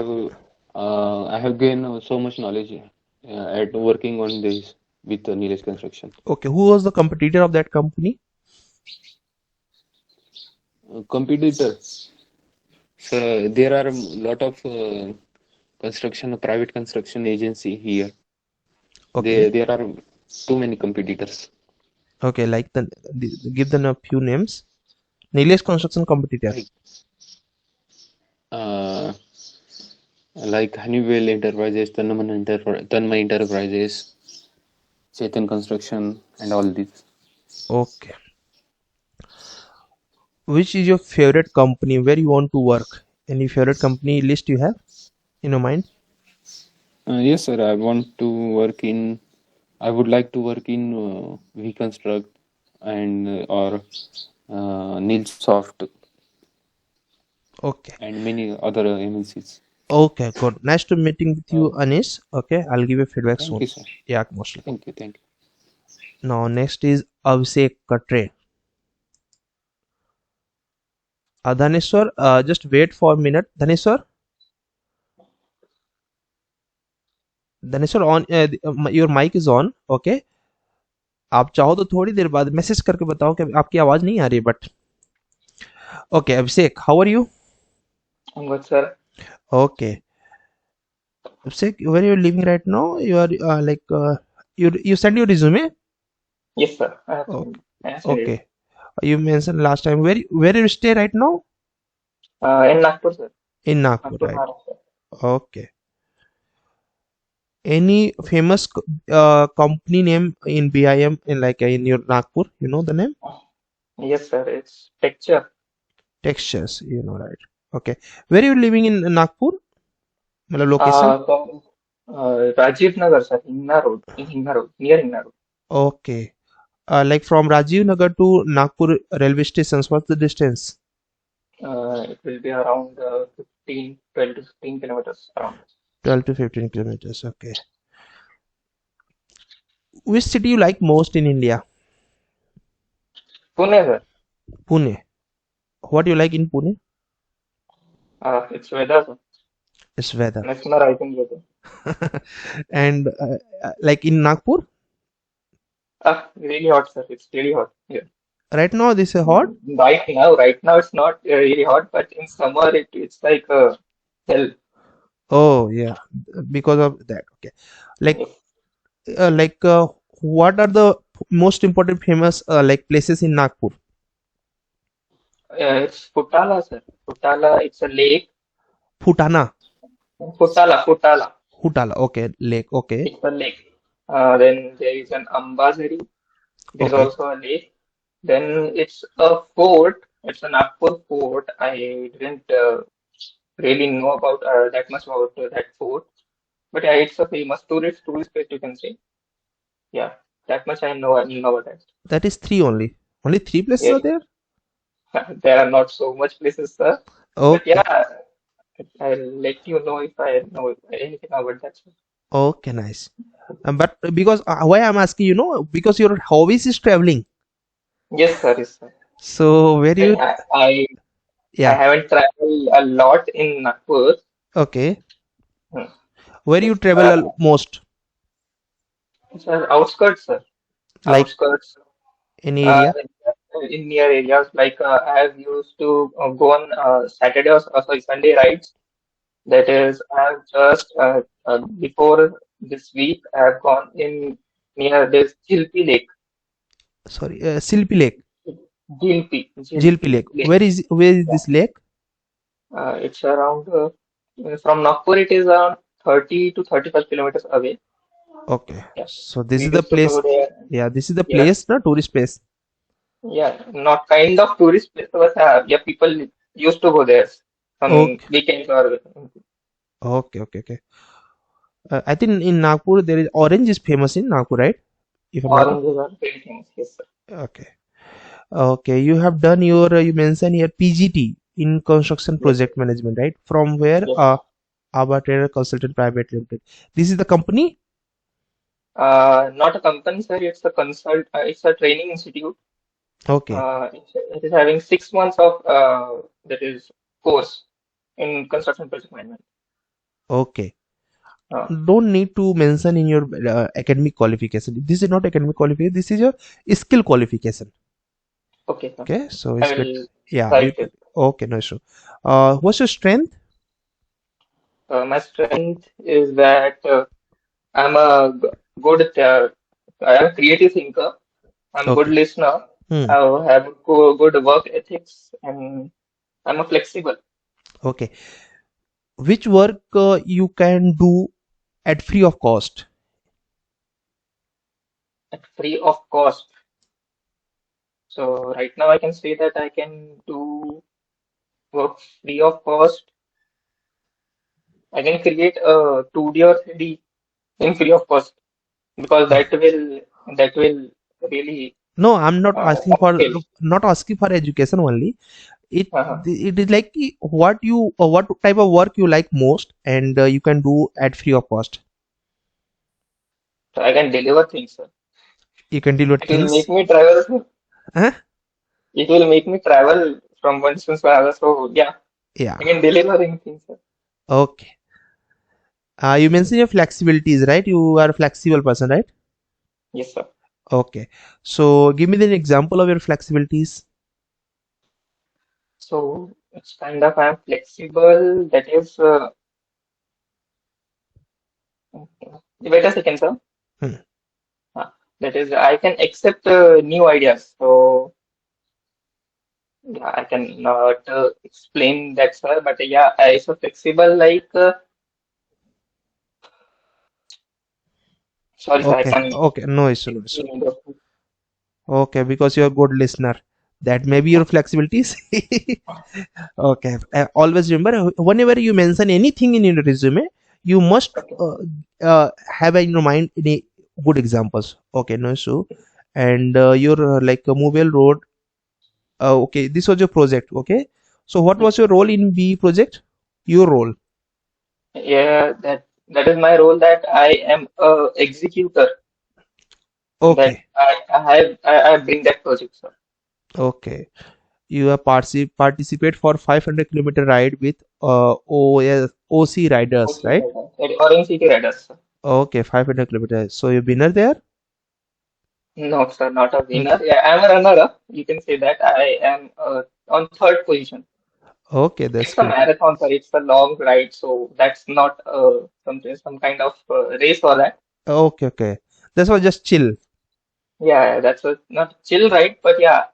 have gained so much knowledge at working on this with Neelaj Construction. Okay. Who was the competitor of that company? Competitor. So there are a lot of private construction agency here. Okay. There are too many competitors. Okay. Like give them a few names. Nilesh Construction competitor. Like uh, like Honeywell Enterprises, Tanmay Enterprises, Chetan Construction, and all this. Okay. Which is your favorite company where you want to work? Any favorite company list you have in your mind? Yes, sir. I would like to work in VConstruct and or Nilsoft Okay. and many other MNCs. Okay, good. Nice to meeting with you, Uh, Anish. Okay, I'll give you feedback Thank soon. you, sir. Yeah, most welcome. Thank you. Now, next is Abhishek Katre. Dhaneshwar, just wait for a minute. Dhaneshwar, on your mic is on. Okay, आप चाहो तो थोड़ी देर बाद message करके बताओ कि आपकी आवाज नहीं आ रही but okay Abhishek how are you I'm good, sir. Okay Abhishek, where you living right now? You are you send your resume. Yes, sir. I have Okay, seen. I have seen it. okay. You mentioned last time where you stay right now In Nagpur, sir. in Nagpur, Nagpur, right? Maharashtra. Okay. Any famous company name in BIM in in your Nagpur? You know the name? Yes, sir. It's texture. Textures, you know, right? Okay. Where you living in Nagpur? मतलब location? From Rajiv Nagar, sir. Hingna Road. In Hingna Road. Near Hingna Road. Okay. Like from Rajiv Nagar to Nagpur railway stations, what's the distance? It will be around 12 to 15 kilometers around. 12 to 15 kilometers. Okay. Which city you like most in India? Pune, sir. Pune. What you like in Pune? It's weather, sir. It's weather. Mesmerizing weather. And like in Nagpur, Really hot, sir. It's really hot here. right now this is hot. Right now it's not really hot, but in summer it's like hell. Oh yeah, because of that. Okay. Like Yes. like what are the most important famous places in Nagpur? It's Futala, sir. Futala, it's a lake. Futana. Futala. Futala. Okay. Lake. Okay. It's a lake. Then there is an Ambazari. There is Okay. also a lake. Then it's a fort. It's a Nagpur fort. I didn't really know about that much about that fort. But yeah, it's a famous tourist place you can say. Yeah, that much I know about that. That is three only. Only three places Yes, are there. there are not so much places, sir. But Okay. yeah, I'll let you know if I know anything about that. Okay. Nice. But because why I'm asking, because your hobbies is traveling. Yes, sir. Yes, sir. So where But you? I Yeah. haven't traveled a lot in Nagpur. Okay. Hmm. Where you Yes, travel most? sir, outskirts, sir. Like Outskirts. any Uh, area? in near areas like I have used to go on Saturday or sorry Sunday rides. That is, I have just before this week I have gone in near this Jilpi Lake. Sorry, Silpi Lake. Jilpi Jilpi Lake. Lake. Where is Yeah. this lake? It's around from Nagpur. It is around 30 to 35 kilometers away. Okay. Yeah, So this we is the used to go place. there. Yeah, this is the Yeah, place, the tourist place. yeah, not kind of tourist place, but yeah, people used to go there some Okay. weekends or Okay. I think in Nagpur there is orange is famous in Nagpur, right? If I'm not wrong. oranges or very famous. Yes, sir. Okay. Okay. You have done you mentioned your PGT in construction Yes, project management, right? From where? yes. Aba Trader Consultant Private Limited. This is the company. Not a company, sir. It's a training institute. Okay. It is having 6 months of that is course in construction project management. Okay. Uh, Don't need to mention in your academic qualification. This is not academic qualification. This is your skill qualification. okay, sir. Okay, so I it's better. will Yeah, you write can. it. Okay, no issue. What's your strength? My strength is that I'm a good. I am a creative thinker. I'm a good Okay. listener. Hmm. I have good work ethics, and I'm a flexible Okay. Which work you can do at free of cost? at free of cost. So right now I can say that I can do work free of cost. I can create a 2D or 3D in free of cost because that will really No, I'm not asking for upscale. education only. It Uh-huh. it is like what type of work you like most, and you can do at free of cost. So I can deliver things, sir. You can deal with It will make things. me travel. Huh? It will make me travel from one distance to another. So yeah, Yeah. I can deliver things, sir. Okay. You mentioned your flexibilities, right? You are a flexible person, right? Yes, sir. Okay. So give me the example of your flexibilities. So it's kind of I'm flexible. That is, wait a second, sir. Hmm. That is, I can accept new ideas. So yeah, I can not explain that, sir. But yeah, I so flexible. Like, sorry, sir, I Okay. can Okay. No issue. No issue. explain those. Okay, because you're a good listener. That may be your flexibilities. Okay. Always remember, whenever you mention anything in your resume, you must Okay. have in your mind any good examples. Okay, no issue. And your like Movable Road. Okay, this was your project. Okay. So what was your role in B project? Your role. Yeah, that is my role. That I am a executor. That Okay. I bring that project, sir. Okay. You have participate for 500-kilometer ride with OC riders, Okay, right? Orange City Riders, sir. Okay, 500 kilometers. So you winner there? No, sir, not a winner. Okay, Yeah, I'm a runner-up. You can say that. I am on third position. okay, that's It's a great. marathon, sir. It's a long ride, so that's not some kind of race for that. Okay, okay. This was just chill. Yeah, that's a not chill ride, but yeah,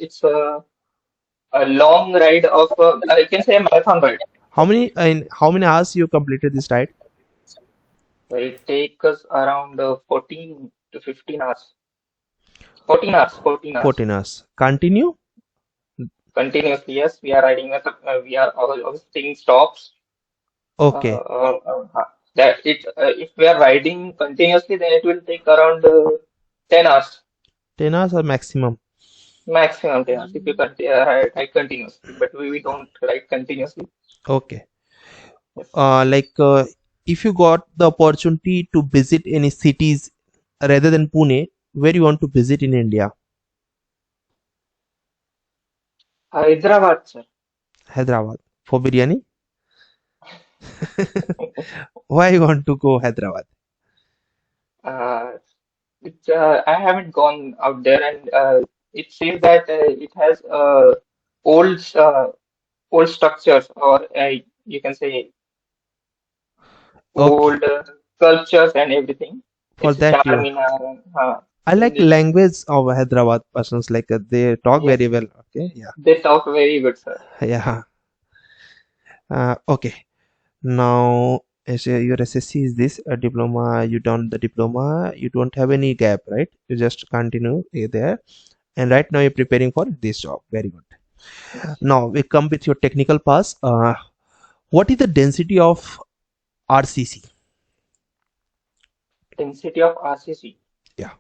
it's a long ride of I can say a marathon ride. How many in how many hours you completed this ride? So it takes us around 14 to 15 hours. 14 hours, 14 hours. 14 hours. Continue? Continuously, yes, we are riding we are always taking stops. Okay, That it if we are riding continuously, then it will take around 10 hours, 10 hours or maximum. maximum 10 hours if you ride continuously. But we don't ride continuously. Okay. Yes. Like if you got the opportunity to visit any cities rather than Pune, where you want to visit in India? Hyderabad, sir. Hyderabad for biryani. Why you want to go Hyderabad? Uh, I haven't gone out there, and it says that it has old old structures, or you can say Okay, old sculptures and everything. for It's that you. Charminar. I like language of Hyderabad persons. Like they talk Yes, very well. Okay, yeah, they talk very good, sir. yeah. Okay. Now, as your SSC is this a diploma? You done the diploma. You don't have any gap, right? You just continue there. And right now you're preparing for this job. Very good. Yes. Now we come with your technical pass. What is the density of RCC? Density of RCC. Yeah.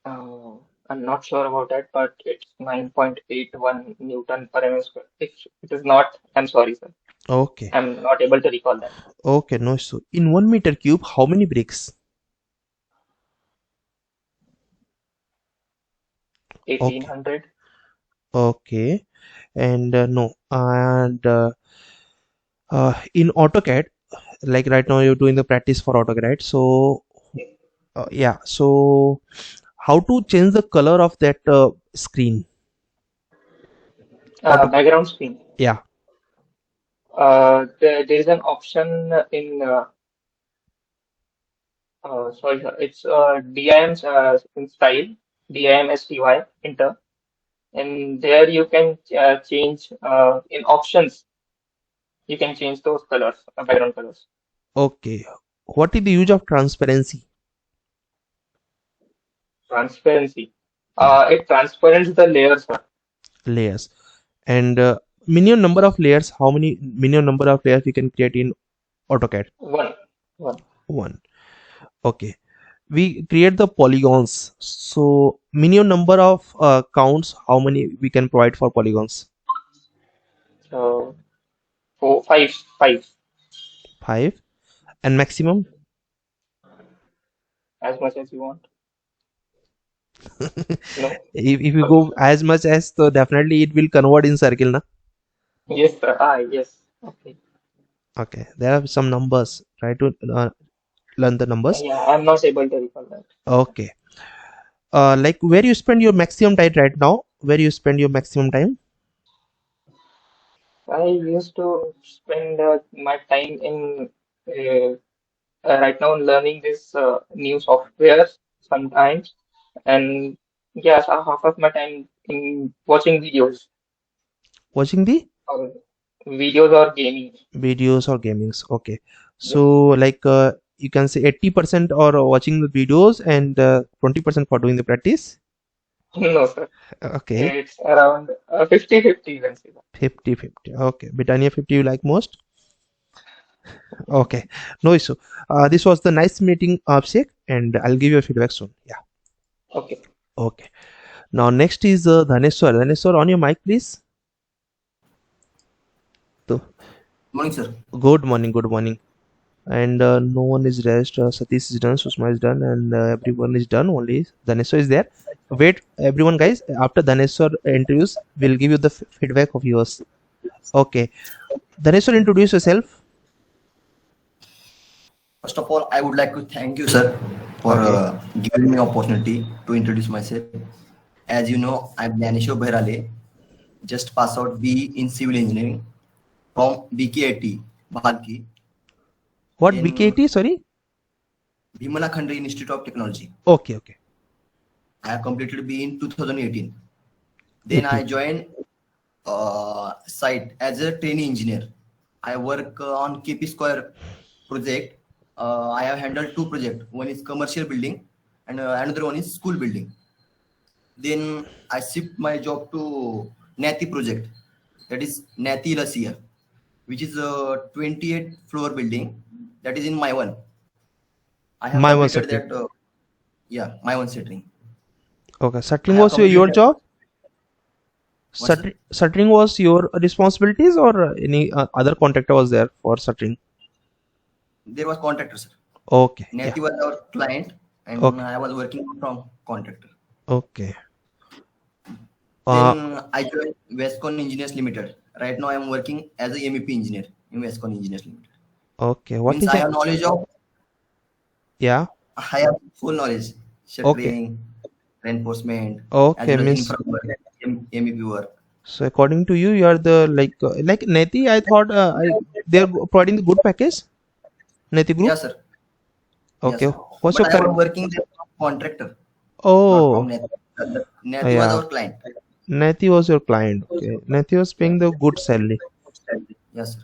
Uh, I'm not sure about that, but it's 9.81 Newton per mm square. If it is not, I'm sorry, sir. Okay. I'm not able to recall that. Okay. No. So in 1 meter cube, how many bricks? Okay. 1800. Okay. And no. And in AutoCAD, like right now you're doing the practice for AutoCAD, right? So yeah. So how to change the color of that screen? Auto. Background screen. Yeah. There is an option in sorry, sir. It's DIM in style, DIMSTY enter, and there you can change in options. You can change those colors, background colors. Okay. What is the use of transparency? Transparency. Yeah. It transparents the layers, sir. Layers. And minimum number of layers. How many minimum number of layers we can create in AutoCAD? One, one. One. Okay. We create the polygons. So minimum number of counts. How many we can provide for polygons? So four, five, five, Five. And maximum. as much as you want. No. If you go as much as, so definitely it will convert in circle, na? Yes, sir. Yes. Okay. Okay. There are some numbers. Try to learn the numbers. Yeah, I'm not able to recall that. Okay. Like where you spend your maximum time right now? Where you spend your maximum time? I used to spend my time in right now learning this new software sometimes, and yeah, so half of my time in watching Watching the or videos or gaming. videos or gamings. Okay. Yes. So like you can say 80% or watching the videos and 20% for doing the practice. No, sir. Okay. It's around 50-50, you can say that. 50-50. Okay. Britannia 50 you like most? Okay. No issue. This was the nice meeting, Abhishek, and I'll give you a feedback soon. Yeah. Okay. Okay. Now next is Dhaneshwar. Dhaneshwar, on your mic, please. So, Morning, sir. good morning. Good morning. And no one is rest. Satish is done, Sushma is done, and everyone is done. Only Dhaneshwar is there. Wait, everyone, guys. After Dhaneshwar interviews, we'll give you the feedback of yours. Okay. Dhaneshwar, introduce yourself. First of all, I would like to thank you, sir, for Okay. giving me opportunity to introduce myself. As you know, I'm Gyanesho Bhairale, just passed out B in civil engineering from BKIT, Bhagki, What in BKT? Sorry. Bhimala Khandri Institute of Technology. Okay. Okay. I have completed B in 2018. Then 18. I joined site as a trainee engineer. I work on KP Square project. I have handled two projects. One is commercial building and another one is school building. Then I shift my job to Nati project, that is Nati Lasia, which is a 28 floor building that is in my one. I have My one completed setting. that. Yeah, my one setting. Okay. I Settling have was completed your that. job? What, sir? Shuttering was your responsibilities, or any other contractor was there for shuttering? There was contractor, sir. Okay. Yeah. Nati was our client, and Okay. I was working from contractor. Okay. Then I joined Westcon Engineers Limited. Right now I am working as a MEP engineer in Westcon Engineers Limited. Okay. What Means is I a have knowledge of, yeah? I have full knowledge, Okay. shuttering, reinforcement, as Okay. well as Means infra work, MEP work. so according to you, you are the like Neti. I thought they're providing the good package. Neti Group. Yes, sir. Yes, Okay. sir. What's your But I was current? working there from contractor, not from Oh, Nati. Nati was yeah. our client. Neti was your client. Okay. Neti was Yeah. paying the good salary. Yes, sir.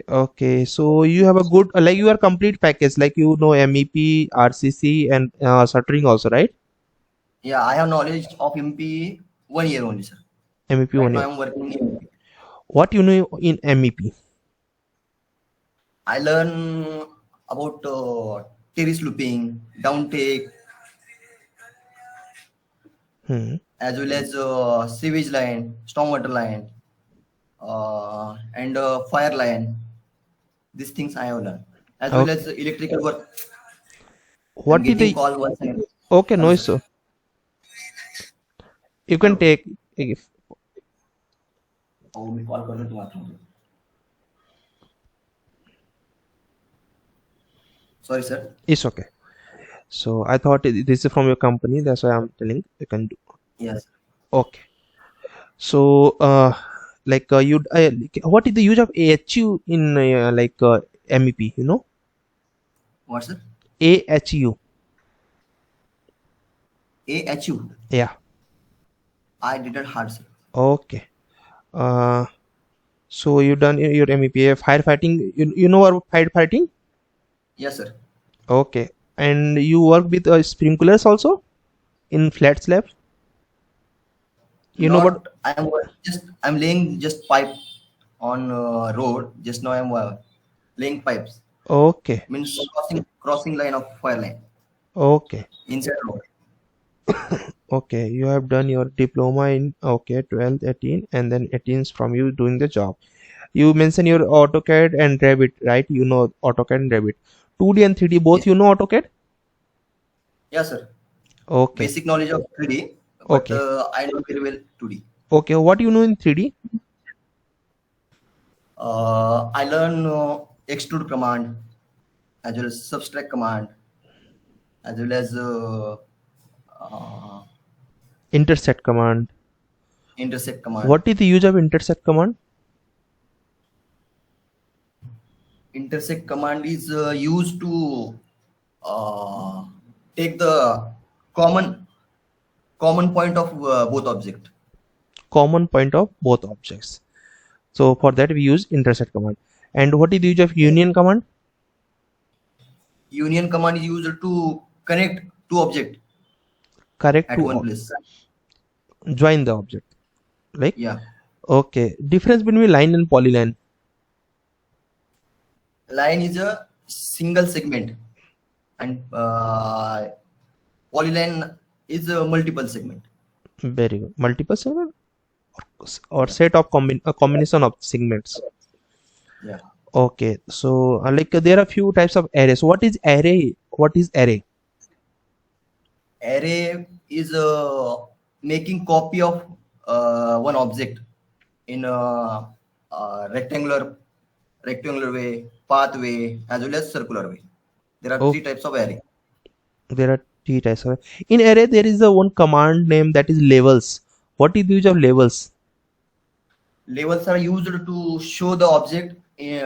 Okay, so you have a good like you are complete package like you know MEP, RCC, and shuttering also, right? Yeah, I have knowledge of MP 1 year only, sir. MEP Right one now year. I'm working in MP. What you know in MEP? I learn about terrace looping, down take, Hmm. as well as sewage line, stormwater line, and fire line. These things I have learned, as well as Okay. electrical work. I'm What is getting the call once again. okay Hello, no sir. so you can Hello. take if Oh, मैं call कर रहा हूँ, तुम आते हो. Sorry, sir. it's okay. So I thought this is from your company, that's why I'm telling you can do. Yes. Okay. So like you what is the use of AHU in MEP? You know What's it? AHU. AHU. Yeah. I didn't heard, sir. Okay. Uh. So you done your MEPA firefighting. You know about firefighting? Yes, sir. Okay. And you work with sprinklers also in flat slabs. You know about Not. I'm laying just pipe on road. Just now I'm laying pipes. okay, Means crossing line of fire line okay, inside road. okay. You have done your diploma in okay 12th, 18, and then 18 is from you doing the job. You mention your AutoCAD and Revit, right? You know AutoCAD and Revit. 2D and 3D Yeah. both you know AutoCAD? Yes, sir. Okay, Basic knowledge of 3D, but okay, I know very well 2D. okay. What you know in 3D? I learn extrude command as well as subtract command, as well as uh, Intersect command. intersect command. What is the use of intersect command? Intersect command is used to uh, take the common point of both object. Common point of both objects. So for that we use intersect command. And what is the use of union command? Union command is used to connect two object Correct at to one place. join the object. Like, Yeah. okay. Difference between line and polyline. Line is a single segment, and polyline is a multiple segment. Very good. Multiple segment or set of a combination of segments. Yeah. Okay. So like there are few types of arrays. What is array? What is array? Array is making copy of one object in a rectangular way, pathway, as well as circular way. There are Oh, three types of array. there are three types of. In array, there is a one command name that is labels. What is the use of labels? Labels are used to show the object in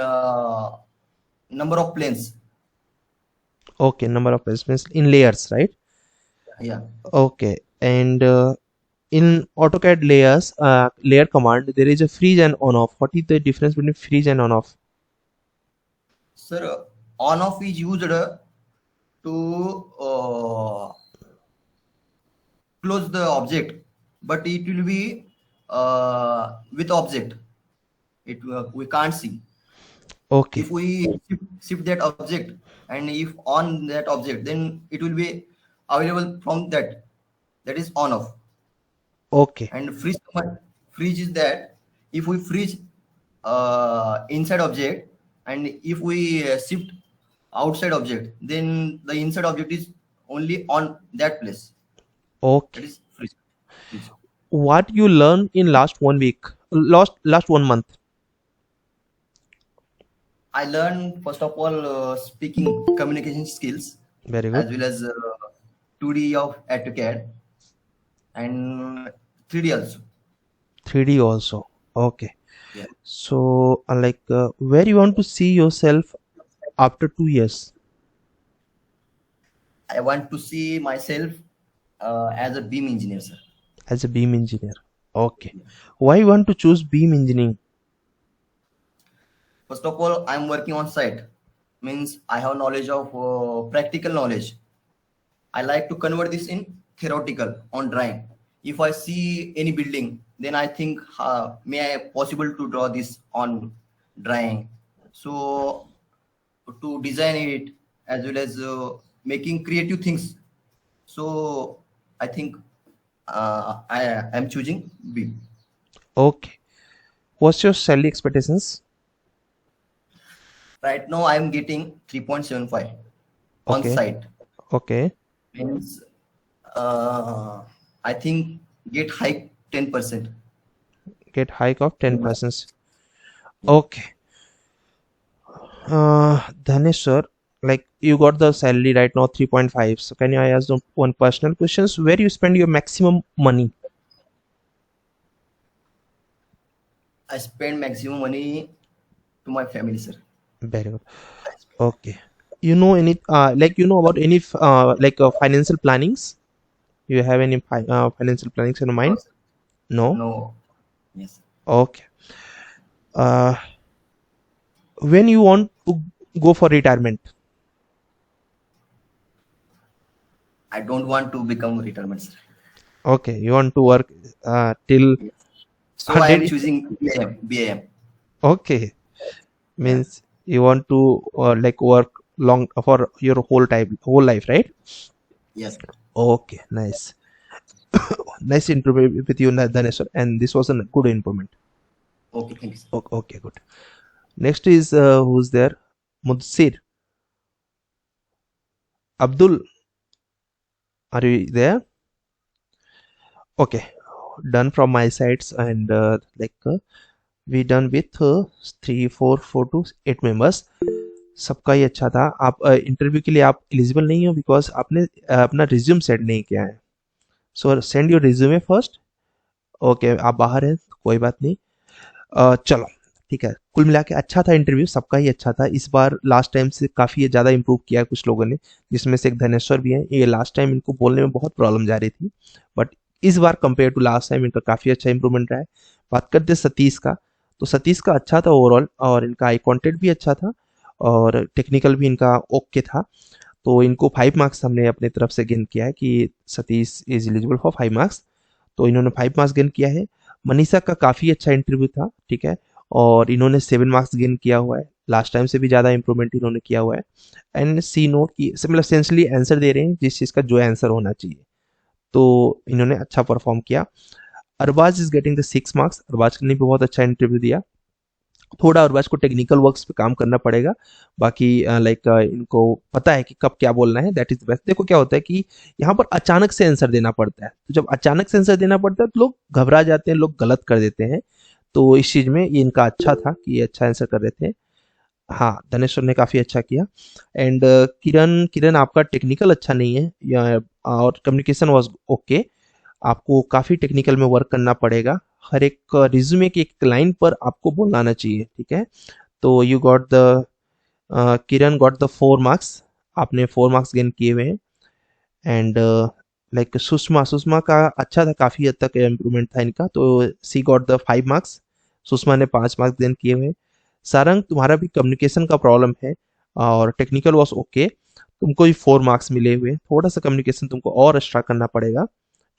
number of planes. Okay, number of placements in layers, right? Yeah. Okay, and in AutoCAD layers, layer command, there is a freeze and on off. What is the difference between freeze and on off? Sir, on off is used to close the object, but it will be with object. We can't see. Okay, If we shift that object, and if on that object, then it will be available from that. That is on off. okay, And freeze is that if we freeze inside object, and if we shift outside object, then the inside object is only on that place. That okay. is freeze. Freeze. What you learn in last 1 week, last 1 month? I learned first of all speaking communication skills, Very as good. well as 2D of AutoCAD and 3D also. 3D also. Okay. Yeah. So like where you want to see yourself after 2 years? I want to see myself as a beam engineer, sir. As a beam engineer. Okay. Why you want to choose beam engineering? First of all, I'm working on site. Means I have knowledge of practical knowledge. I like to convert this in theoretical on drawing. If I see any building, then I think, may I possible to draw this on drawing? So to design it, as well as making creative things. So I think I am choosing B. Okay. What's your salary expectations? Right now I am getting 3.75 on Okay. site. Okay. Means I think get hike 10%. Get hike of 10%. Okay. Dhanesh sir, like you got the salary right now 3.5. So can I ask one personal questions? Where you spend your maximum money? I spend maximum money to my family, sir. Very good. Okay. You know any like you know about any like financial plannings? You have any financial plannings in your mind? No. No. Yes, sir. Okay. Uh, when you want to go for retirement? I don't want to become retirement, sir. Okay, you want to work till So I am 100. choosing BAM. BAM. Okay, Yeah. means you want to like work long for your whole life, right? Yes. Okay, nice. Nice interview with you, Dhanesh sir, and this was a good improvement. Okay, thank you, sir. Okay, good. Next is who's there? Mudsir. Abdul, are you there? Okay, done from my sides, and like we done with 3, 4, 4 to 8 members. सबका ही अच्छा था। आप interview के लिए आप eligible नहीं हो because आपने अपना रिज्यूम सेंड नहीं किया है। सो send your resume first. Okay, आप बाहर हैं तो कोई बात नहीं। चलो ठीक है, कुल मिला के अच्छा था इंटरव्यू, सबका ही अच्छा था। इस बार लास्ट टाइम से काफ़ी ज़्यादा इम्प्रूव किया है कुछ लोगों ने, जिसमें से एक धनेश्वर भी हैं। ये लास्ट टाइम इनको बोलने में बहुत प्रॉब्लम जा रही थी, बट इस बार कंपेयर टू लास्ट टाइम इनका काफ़ी अच्छा इंप्रूवमेंट रहा है। बात करते हैं सतीश का, तो सतीश का अच्छा था ओवरऑल, और इनका आई कॉन्टेक्ट भी अच्छा था और टेक्निकल भी इनका ओके था। तो इनको 5 मार्क्स हमने अपने तरफ से गेन किया है कि Satish is eligible for 5 marks, तो इन्होंने 5 मार्क्स गेन किया है। मनीषा का काफ़ी अच्छा इंटरव्यू था, ठीक है, और इन्होंने 7 मार्क्स गेन किया हुआ है। लास्ट टाइम से भी ज़्यादा इंप्रूवमेंट इन्होंने किया हुआ है। एंड सी नोट की मतलब सेंसली आंसर दे रहे हैं जिस चीज़ का जो आंसर होना चाहिए, तो इन्होंने अच्छा परफॉर्म किया। Arbaaz is getting the 6 marks. Arbaaz ने भी बहुत अच्छा इंटरव्यू दिया। थोड़ा अरबाज को टेक्निकल वर्क्स पे काम करना पड़ेगा, बाकी लाइक इनको पता है कि कब क्या बोलना है, दैट इज बेस्ट। देखो क्या होता है कि यहाँ पर अचानक से आंसर देना पड़ता है, तो जब अचानक से आंसर देना पड़ता है तो लोग घबरा जाते हैं, लोग गलत कर देते हैं। तो इस चीज़ में ये इनका अच्छा था कि ये अच्छा आंसर कर रहे थे। हाँ, धनेश्वर ने काफ़ी अच्छा किया। एंड किरण, किरण आपका टेक्निकल अच्छा नहीं है और कम्युनिकेशन वॉज ओके। आपको काफ़ी टेक्निकल में वर्क करना पड़ेगा। हर एक रिज्यूमे की एक लाइन पर आपको बोलना आना चाहिए, ठीक है। तो you got the Kiran got the 4 marks, आपने 4 मार्क्स गेन किए हुए हैं। एंड लाइक सुषमा, सुषमा का अच्छा था, काफ़ी हद तक इम्प्रूवमेंट था इनका, तो सी गॉट द 5 मार्क्स। सुषमा ने 5 मार्क्स गेन किए हुए हैं। सारंग, तुम्हारा भी कम्युनिकेशन का प्रॉब्लम है और टेक्निकल वॉज ओके, तुमको भी 4 मार्क्स मिले हुए हैं। थोड़ा सा कम्युनिकेशन तुमको और एक्स्ट्रा करना पड़ेगा,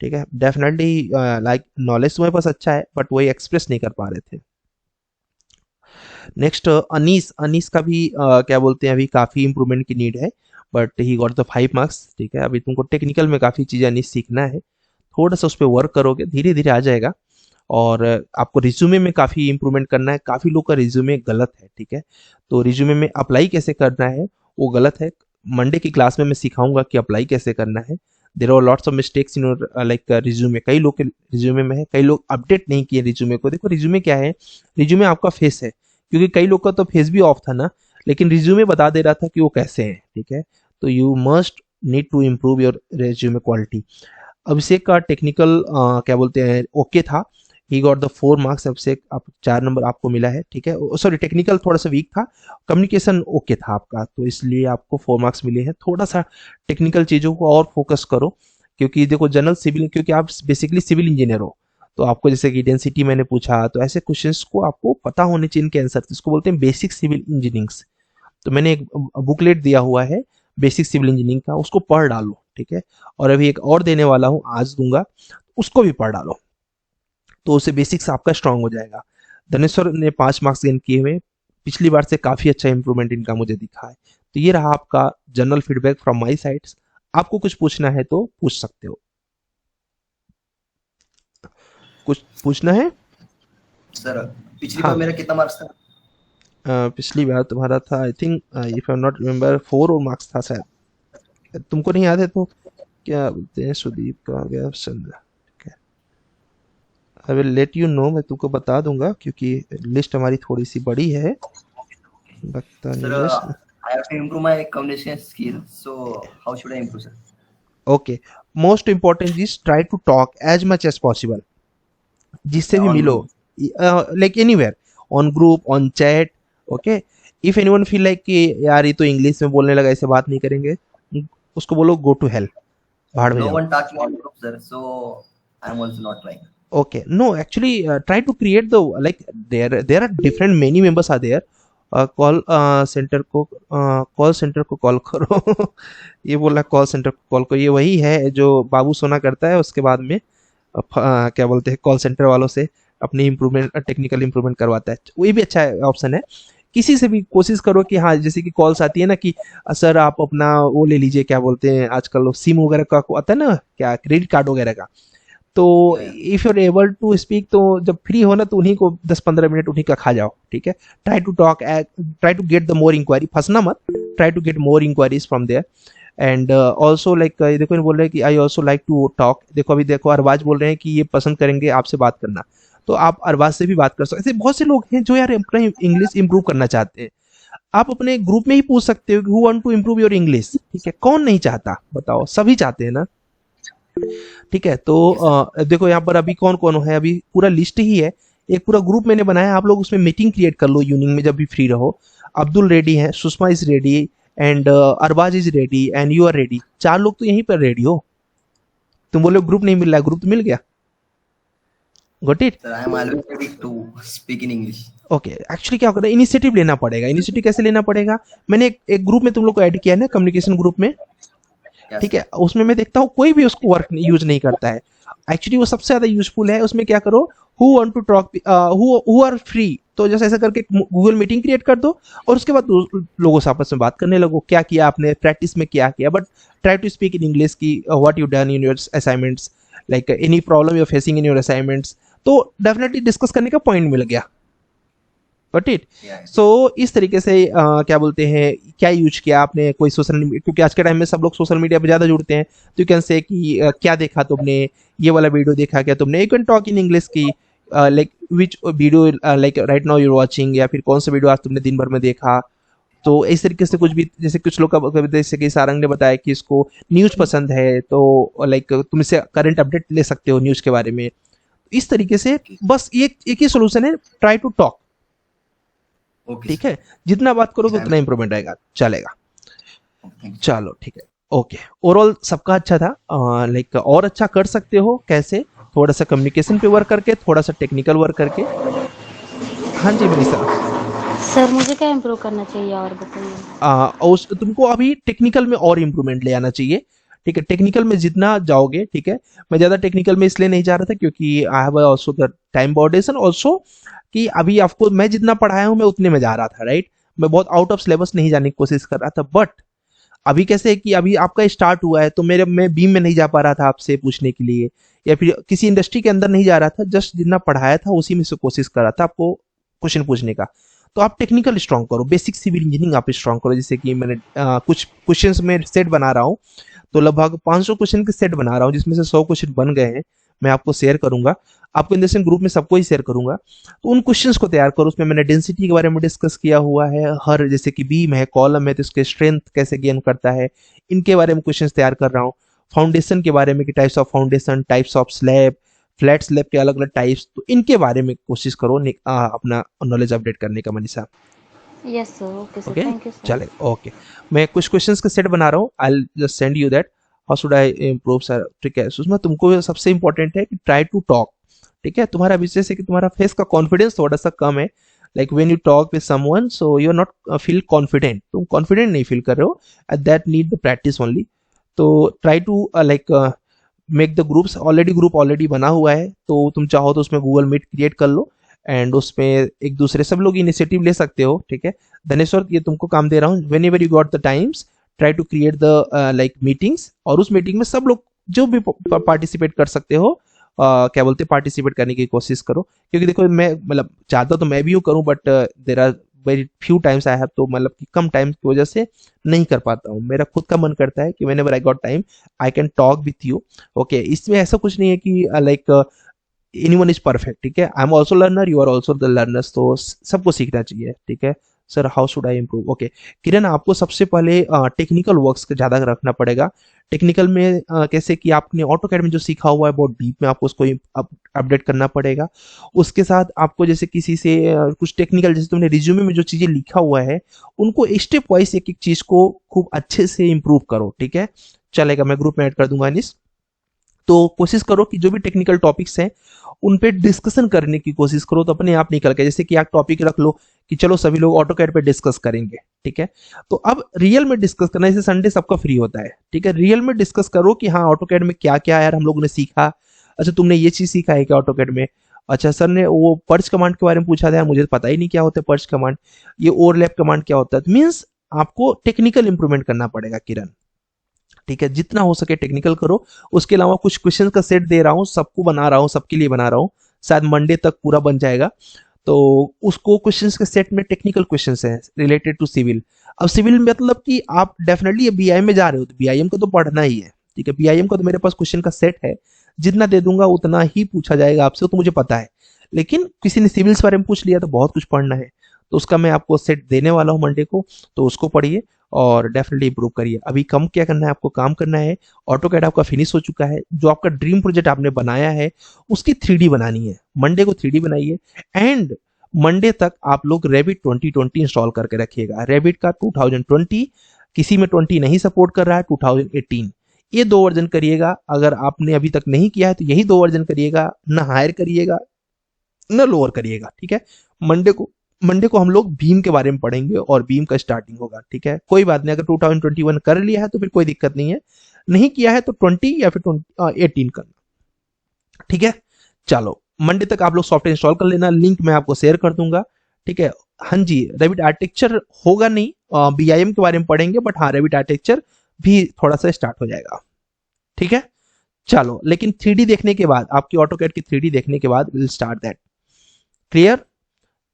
ठीक है। डेफिनेटली लाइक नॉलेज तुम्हारे पास अच्छा है, बट वही एक्सप्रेस नहीं कर पा रहे थे। नेक्स्ट अनीस, अनीस का भी क्या बोलते हैं, अभी काफ़ी इंप्रूवमेंट की नीड है, but he got the 5 marks, ठीक है। अभी तुमको टेक्निकल में काफ़ी चीज़ें अनीस सीखना है, थोड़ा सा उस पर वर्क करोगे, धीरे धीरे आ जाएगा। और आपको रिज्यूमे में काफ़ी इंप्रूवमेंट करना है। काफ़ी लोग का रिज्यूमे गलत है, ठीक है। तो रिज्यूमे में अप्लाई कैसे करना है वो गलत है। मंडे की क्लास में मैं सिखाऊंगा कि अप्लाई कैसे करना है। There are lots of mistakes in like resume, कई लोग के रिज्यूमे में है, कई लोग अपडेट नहीं किए रिज्यूमे को। देखो रिज्यूमे क्या है, रिज्यूमे आपका फेस है, क्योंकि कई लोग का तो फेस भी ऑफ था ना, लेकिन रिज्यूमे बता दे रहा था कि वो कैसे हैं, ठीक है। तो you must need to improve your resume quality. Abhishek का टेक्निकल क्या बोलते हैं ओके था, he got the 4 marks. Abhishek, आप 4 नंबर आपको मिला है, ठीक है। सॉरी, टेक्निकल थोड़ा सा वीक था, कम्युनिकेशन ओके था आपका, तो इसलिए आपको 4 मार्क्स मिले हैं। थोड़ा सा टेक्निकल चीज़ों को और फोकस करो, क्योंकि देखो जनरल सिविल, क्योंकि आप बेसिकली सिविल इंजीनियर हो, तो आपको जैसे कि डेंसिटी मैंने पूछा, तो ऐसे क्वेश्चंस को आपको पता होने चाहिए इनके आंसर, इसको बोलते हैं बेसिक सिविल इंजीनियरिंग्स। तो मैंने एक बुकलेट दिया हुआ है बेसिक सिविल इंजीनियरिंग का, उसको पढ़ डालो, ठीक है। और अभी एक और देने वाला हूँ, आज दूंगा, उसको भी पढ़ डालो, तो उससे बेसिक्स आपका स्ट्रांग हो जाएगा। धनेश्वर ने 5 मार्क्स गेन किए हुए, पिछली बार से काफ़ी अच्छा इंप्रूवमेंट इनका मुझे दिखा है। तो ये रहा आपका general feedback from my side. आपको कुछ पूछना है तो पूछ सकते हो। कुछ पूछना है? सर पिछली बार हाँ, मेरा कितना मार्क्स था? पिछली बार तुम्हारा था, I think if I not remember 4 और मार्क्स था शायद, तुमको नहीं याद है तो क्या बोलते हैं, सुदीप का गया Chandra, I will let you know, मैं तुमको बता दूंगा क्योंकि लिस्ट हमारी थोड़ी सी बड़ी है। लगता Sir, नहीं just. I have to improve my communication skill. So how should I improve, sir? Okay, most important is try to talk as much as possible, जिससे भी On मिलो, group. Like anywhere, on group, on chat, okay. If anyone feel like कि यार ये तो English में बोलने लगा, ऐसे बात नहीं करेंगे, उसको बोलो गो टू हेल, भाड़ में No जाओ। one talking on group, sir. So I'm also not trying. Okay, no, actually, try to create the like there are different many members are there. Call centre को call centre को call करो। ये बोला call centre को call करो, ये वही है जो बाबू सोना करता है, उसके बाद में क्या बोलते हैं कॉल सेंटर वालों से अपनी इम्प्रूवमेंट, टेक्निकल इम्प्रूवमेंट करवाता है। वही भी अच्छा ऑप्शन है। किसी से भी कोशिश करो कि हाँ, जैसे कि कॉल्स आती है ना कि सर आप अपना वो ले लीजिए, क्या बोलते हैं आजकल सिम वगैरह का आता है ना, क्या क्रेडिट कार्ड वगैरह का, तो Yeah, yeah. If you are able to speak, तो जब फ्री हो ना तो उन्हीं को 10-15 मिनट उन्हीं का खा जाओ, ठीक है। Try to talk, try to get the more inquiry, फंसना मत, try to get more inquiries from there. And also like देखो बोल रहे हैं कि I also like to talk. देखो अभी देखो अरबाज बोल रहे हैं कि ये पसंद करेंगे आपसे बात करना, तो आप अरबाज से भी बात कर सकते। ऐसे बहुत से लोग हैं जो यार अपना इंग्लिश इंप्रूव करना चाहते हैं। आप अपने ग्रुप में ही पूछ सकते हो कि who want to improve your English, ठीक है, कौन नहीं चाहता बताओ, सभी चाहते हैं ना, ठीक है। तो Yes, sir. देखो यहाँ पर अभी कौन कौन है, अभी पूरा लिस्ट ही है, एक पूरा ग्रुप मैंने बनाया है, आप लोग उसमें मीटिंग क्रिएट कर लो इवनिंग में जब भी फ्री रहो। अब्दुल रेडी है, Sushma is ready, and Arbaaz is ready, and you are ready, 4 लोग तो यहीं पर रेडी हो। तुम बोले ग्रुप नहीं मिल रहा है, ग्रुप तो मिल गया, got it. Sir, I am always ready to speak in English. Okay, actually क्या होगा, इनिशिएटिव लेना पड़ेगा। इनिशिएटिव कैसे लेना पड़ेगा, मैंने एक ग्रुप में तुम लोग को ऐड किया है ना, कम्युनिकेशन ग्रुप में, Yes, ठीक sir. है, उसमें मैं देखता हूँ कोई भी उसको वर्क यूज नहीं करता है। एक्चुअली वो सबसे ज्यादा यूजफुल है। उसमें क्या करो, who want to talk, who are free, तो जैसे ऐसा करके गूगल मीटिंग क्रिएट कर दो, और उसके बाद लोगों से आपस में बात करने लगो, क्या किया आपने प्रैक्टिस में, क्या किया, but try to speak in English की what you done in your assignments, like any problem you are facing in your assignments, तो डेफिनेटली डिस्कस करने का पॉइंट मिल गया, बट इट। Yeah. सो इस तरीके से क्या बोलते हैं, क्या यूज किया आपने कोई सोशल, क्योंकि आज के टाइम में सब लोग सोशल मीडिया पे ज्यादा जुड़ते हैं, तो यू कैन से कि क्या देखा तुमने, ये वाला वीडियो देखा क्या तुमने, you can talk in English की, like which video like right now you're watching, या फिर कौन सा वीडियो आज तुमने दिन भर में देखा। तो इस तरीके से कुछ भी, जैसे कुछ लोग का, जैसे कि सारंग ने बताया कि इसको न्यूज पसंद है, तो लाइक तुम इससे करंट अपडेट ले सकते हो न्यूज के बारे में। इस तरीके से बस एक ही सोल्यूशन है, ट्राई टू टॉक, Okay, ठीक sir. है, जितना बात करोगे Thank उतना इंप्रूवमेंट आएगा, चलेगा। Thank you. चलो ठीक है, ओके, ओवरऑल सबका अच्छा था, लाइक और अच्छा कर सकते हो कैसे, थोड़ा सा कम्युनिकेशन पे वर्क करके, थोड़ा सा टेक्निकल वर्क करके। हाँ जी मनीषा। सर मुझे क्या इम्प्रूव करना चाहिए और बताइए। उस तुमको अभी टेक्निकल में और इम्प्रूवमेंट ले आना चाहिए, ठीक है, टेक्निकल में जितना जाओगे, ठीक है। मैं ज़्यादा टेक्निकल में इसलिए नहीं जा रहा था क्योंकि I have also the time boundation also, कि अभी आपको मैं जितना पढ़ाया हूँ मैं उतने में जा रहा था, राइट। मैं बहुत आउट ऑफ सिलेबस नहीं जाने की कोशिश कर रहा था, बट अभी कैसे है कि अभी आपका स्टार्ट हुआ है, तो मैं बीम में नहीं जा पा रहा था आपसे पूछने के लिए, या फिर किसी इंडस्ट्री के अंदर नहीं जा रहा था, जस्ट जितना पढ़ाया था उसी में से कोशिश कर रहा था आपको क्वेश्चन पूछने का। तो आप टेक्निकल स्ट्रॉन्ग करो, बेसिक सिविल इंजीनियरिंग आप स्ट्रॉन्ग करो, जैसे कि मैंने कुछ क्वेश्चंस में सेट बना रहा हूँ, तो लगभग 500 क्वेश्चन के सेट बना रहा हूँ, जिसमें से 100 क्वेश्चन बन गए हैं, मैं आपको शेयर करूंगा, आपको इंडस्ट्रियल ग्रुप में सबको ही शेयर करूंगा। तो उन क्वेश्चंस को तैयार करो, उसमें मैंने डेंसिटी के बारे में डिस्कस किया हुआ है, हर जैसे कि बीम है, कॉलम है, तो इसके स्ट्रेंथ कैसे गेन करता है, इनके बारे में क्वेश्चन तैयार कर रहा हूँ। फाउंडेशन के बारे में कि types of foundation, types of slab, flat slab के अलग अलग टाइप्स, तो इनके बारे में कोशिश करो अपना नॉलेज अपडेट करने का Manisha. Yes sir, okay sir, okay, thank you sir. चलेगा, ओके। मैं कुछ क्वेश्चंस का सेट बना रहा हूँ, I just send you that, how should I improve sir, ठीक है। उसमें तुमको सबसे इंपॉर्टेंट है कि ट्राई टू टॉक, ठीक है। तुम्हारा विशेष है कि तुम्हारा फेस का कॉन्फिडेंस थोड़ा सा कम है, like when you talk with someone, so you are not feel confident, तुम कॉन्फिडेंट नहीं फील कर रहे हो, at that need the practice only. तो try to like make the groups, already group already बना हुआ है, तो तुम चाहो तो उसमें गूगल मीट क्रिएट कर लो, एंड उसमें एक दूसरे सब लोग इनिशिएटिव ले सकते हो, ठीक है। धनेश्वर, ये तुमको काम दे रहा हूँ, whenever you got the times try to create the like meetings, और उस मीटिंग में सब लोग जो भी पार्टिसिपेट कर सकते हो, क्या बोलते हैं, पार्टिसिपेट करने की कोशिश करो, क्योंकि देखो मैं मतलब चाहता तो मैं भी हूँ करूँ, but there are very few times I have, तो मतलब कि कम टाइम की वजह से नहीं कर पाता हूँ। मेरा खुद का मन करता है कि when ever I got time I can talk with you, okay. इसमें ऐसा कुछ नहीं है कि लाइक एनीवन इज परफेक्ट, ठीक है, I am also learner, you are also the learners, तो सबको सीखना चाहिए, ठीक है। Sir how should I improve, okay. Kiran, आपको सबसे पहले टेक्निकल वर्क्स का ज़्यादा रखना पड़ेगा। टेक्निकल में कैसे कि आपने ऑटोकैड में जो सीखा हुआ है बहुत डीप में, आपको उसको अपडेट करना पड़ेगा। उसके साथ आपको जैसे किसी से कुछ टेक्निकल, जैसे तुमने रिज्यूमे में जो चीज़ें लिखा हुआ है, उनको स्टेप वाइज एक एक चीज़ को खूब अच्छे से इम्प्रूव करो, ठीक है, चलेगा। मैं ग्रुप में ऐड कर दूंगा अनिस। तो कोशिश करो कि जो भी टेक्निकल टॉपिक्स हैं उन पे डिस्कशन करने की कोशिश करो, तो अपने आप निकल के, जैसे कि आप टॉपिक रख लो कि चलो सभी लोग ऑटोकैड पे डिस्कस करेंगे, ठीक है। तो अब रियल में डिस्कस करना, जैसे संडे सबका फ्री होता है, ठीक है, रियल में डिस्कस करो कि हाँ ऑटोकैड में क्या क्या यार हम लोगों ने सीखा। अच्छा तुमने ये चीज सीखा है क्या ऑटोकैड में? अच्छा सर ने वो पर्च कमांड के बारे में पूछा था, मुझे पता ही नहीं क्या होता है पर्च कमांड, ये ओवरलैप कमांड क्या होता है। मीन्स आपको टेक्निकल इंप्रूवमेंट करना पड़ेगा किरण, ठीक है, जितना हो सके टेक्निकल करो। उसके अलावा कुछ क्वेश्चन का सेट दे रहा हूँ, सबको बना रहा हूँ, सबके लिए बना रहा हूँ, शायद मंडे तक पूरा बन जाएगा। तो उसको क्वेश्चंस के सेट में टेक्निकल क्वेश्चंस हैं रिलेटेड टू सिविल। अब सिविल मतलब कि आप डेफिनेटली बीआईएम में जा रहे हो तो बीआईएम को तो पढ़ना ही है, ठीक है। बीआईएम का तो मेरे पास क्वेश्चन का सेट है, जितना दे दूंगा उतना ही पूछा जाएगा आपसे, तो मुझे पता है। लेकिन किसी ने सिविल के बारे में पूछ लिया तो बहुत कुछ पढ़ना है, तो उसका मैं आपको सेट देने वाला हूँ मंडे को, तो उसको पढ़िए और डेफिनेटली इंप्रूव करिए। अभी कम क्या करना है, आपको काम करना है। ऑटोकैड आपका फिनिश हो चुका है, जो आपका ड्रीम प्रोजेक्ट आपने बनाया है उसकी 3D बनानी है, मंडे को 3D बनाइए। एंड मंडे तक आप लोग रेबिट 2020 इंस्टॉल करके रखिएगा। रेबिट का 2020, किसी में 20 नहीं सपोर्ट कर रहा है, 2018, ये 2 वर्जन करिएगा। अगर आपने अभी तक नहीं किया है तो यही 2 वर्जन करिएगा, ना हायर करिएगा ना लोअर करिएगा, ठीक है। मंडे को हम लोग भीम के बारे में पढ़ेंगे और भीम का स्टार्टिंग होगा, ठीक है। कोई बात नहीं, अगर 2021 कर लिया है तो फिर कोई दिक्कत नहीं है, नहीं किया है तो 20 या फिर 18 करना, ठीक है। चलो मंडे तक आप लोग सॉफ्टवेयर इंस्टॉल कर लेना, लिंक मैं आपको शेयर कर दूंगा, ठीक है। हाँ जी, रेविट आर्किटेक्चर होगा नहीं, बीआईएम के बारे में पढ़ेंगे, बट हाँ रेविट आर्किटेक्चर भी थोड़ा सा स्टार्ट हो जाएगा, ठीक है। चलो लेकिन 3D देखने के बाद, आपकी ऑटोकैड की 3D देखने के बाद विल स्टार्ट दैट, क्लियर।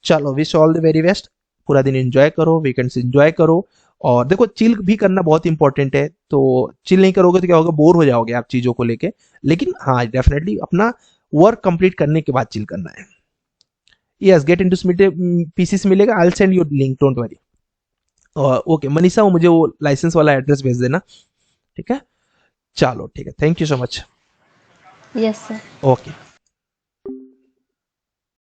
चलो wish all the very best, पूरा दिन एंजॉय करो, वीकेंड्स एंजॉय करो। और देखो चिल भी करना बहुत इंपॉर्टेंट है, तो चिल नहीं करोगे तो क्या होगा, बोर हो जाओगे आप चीजों को लेके। लेकिन हाँ डेफिनेटली अपना वर्क कंप्लीट करने के बाद चिल करना है। यस, गेट इनटू पीसी से मिलेगा, I will send you link, don't worry. Okay Manisha, वो मुझे वो लाइसेंस वाला एड्रेस भेज देना, ठीक है। चलो ठीक है, thank you so much. Yes sir. Okay.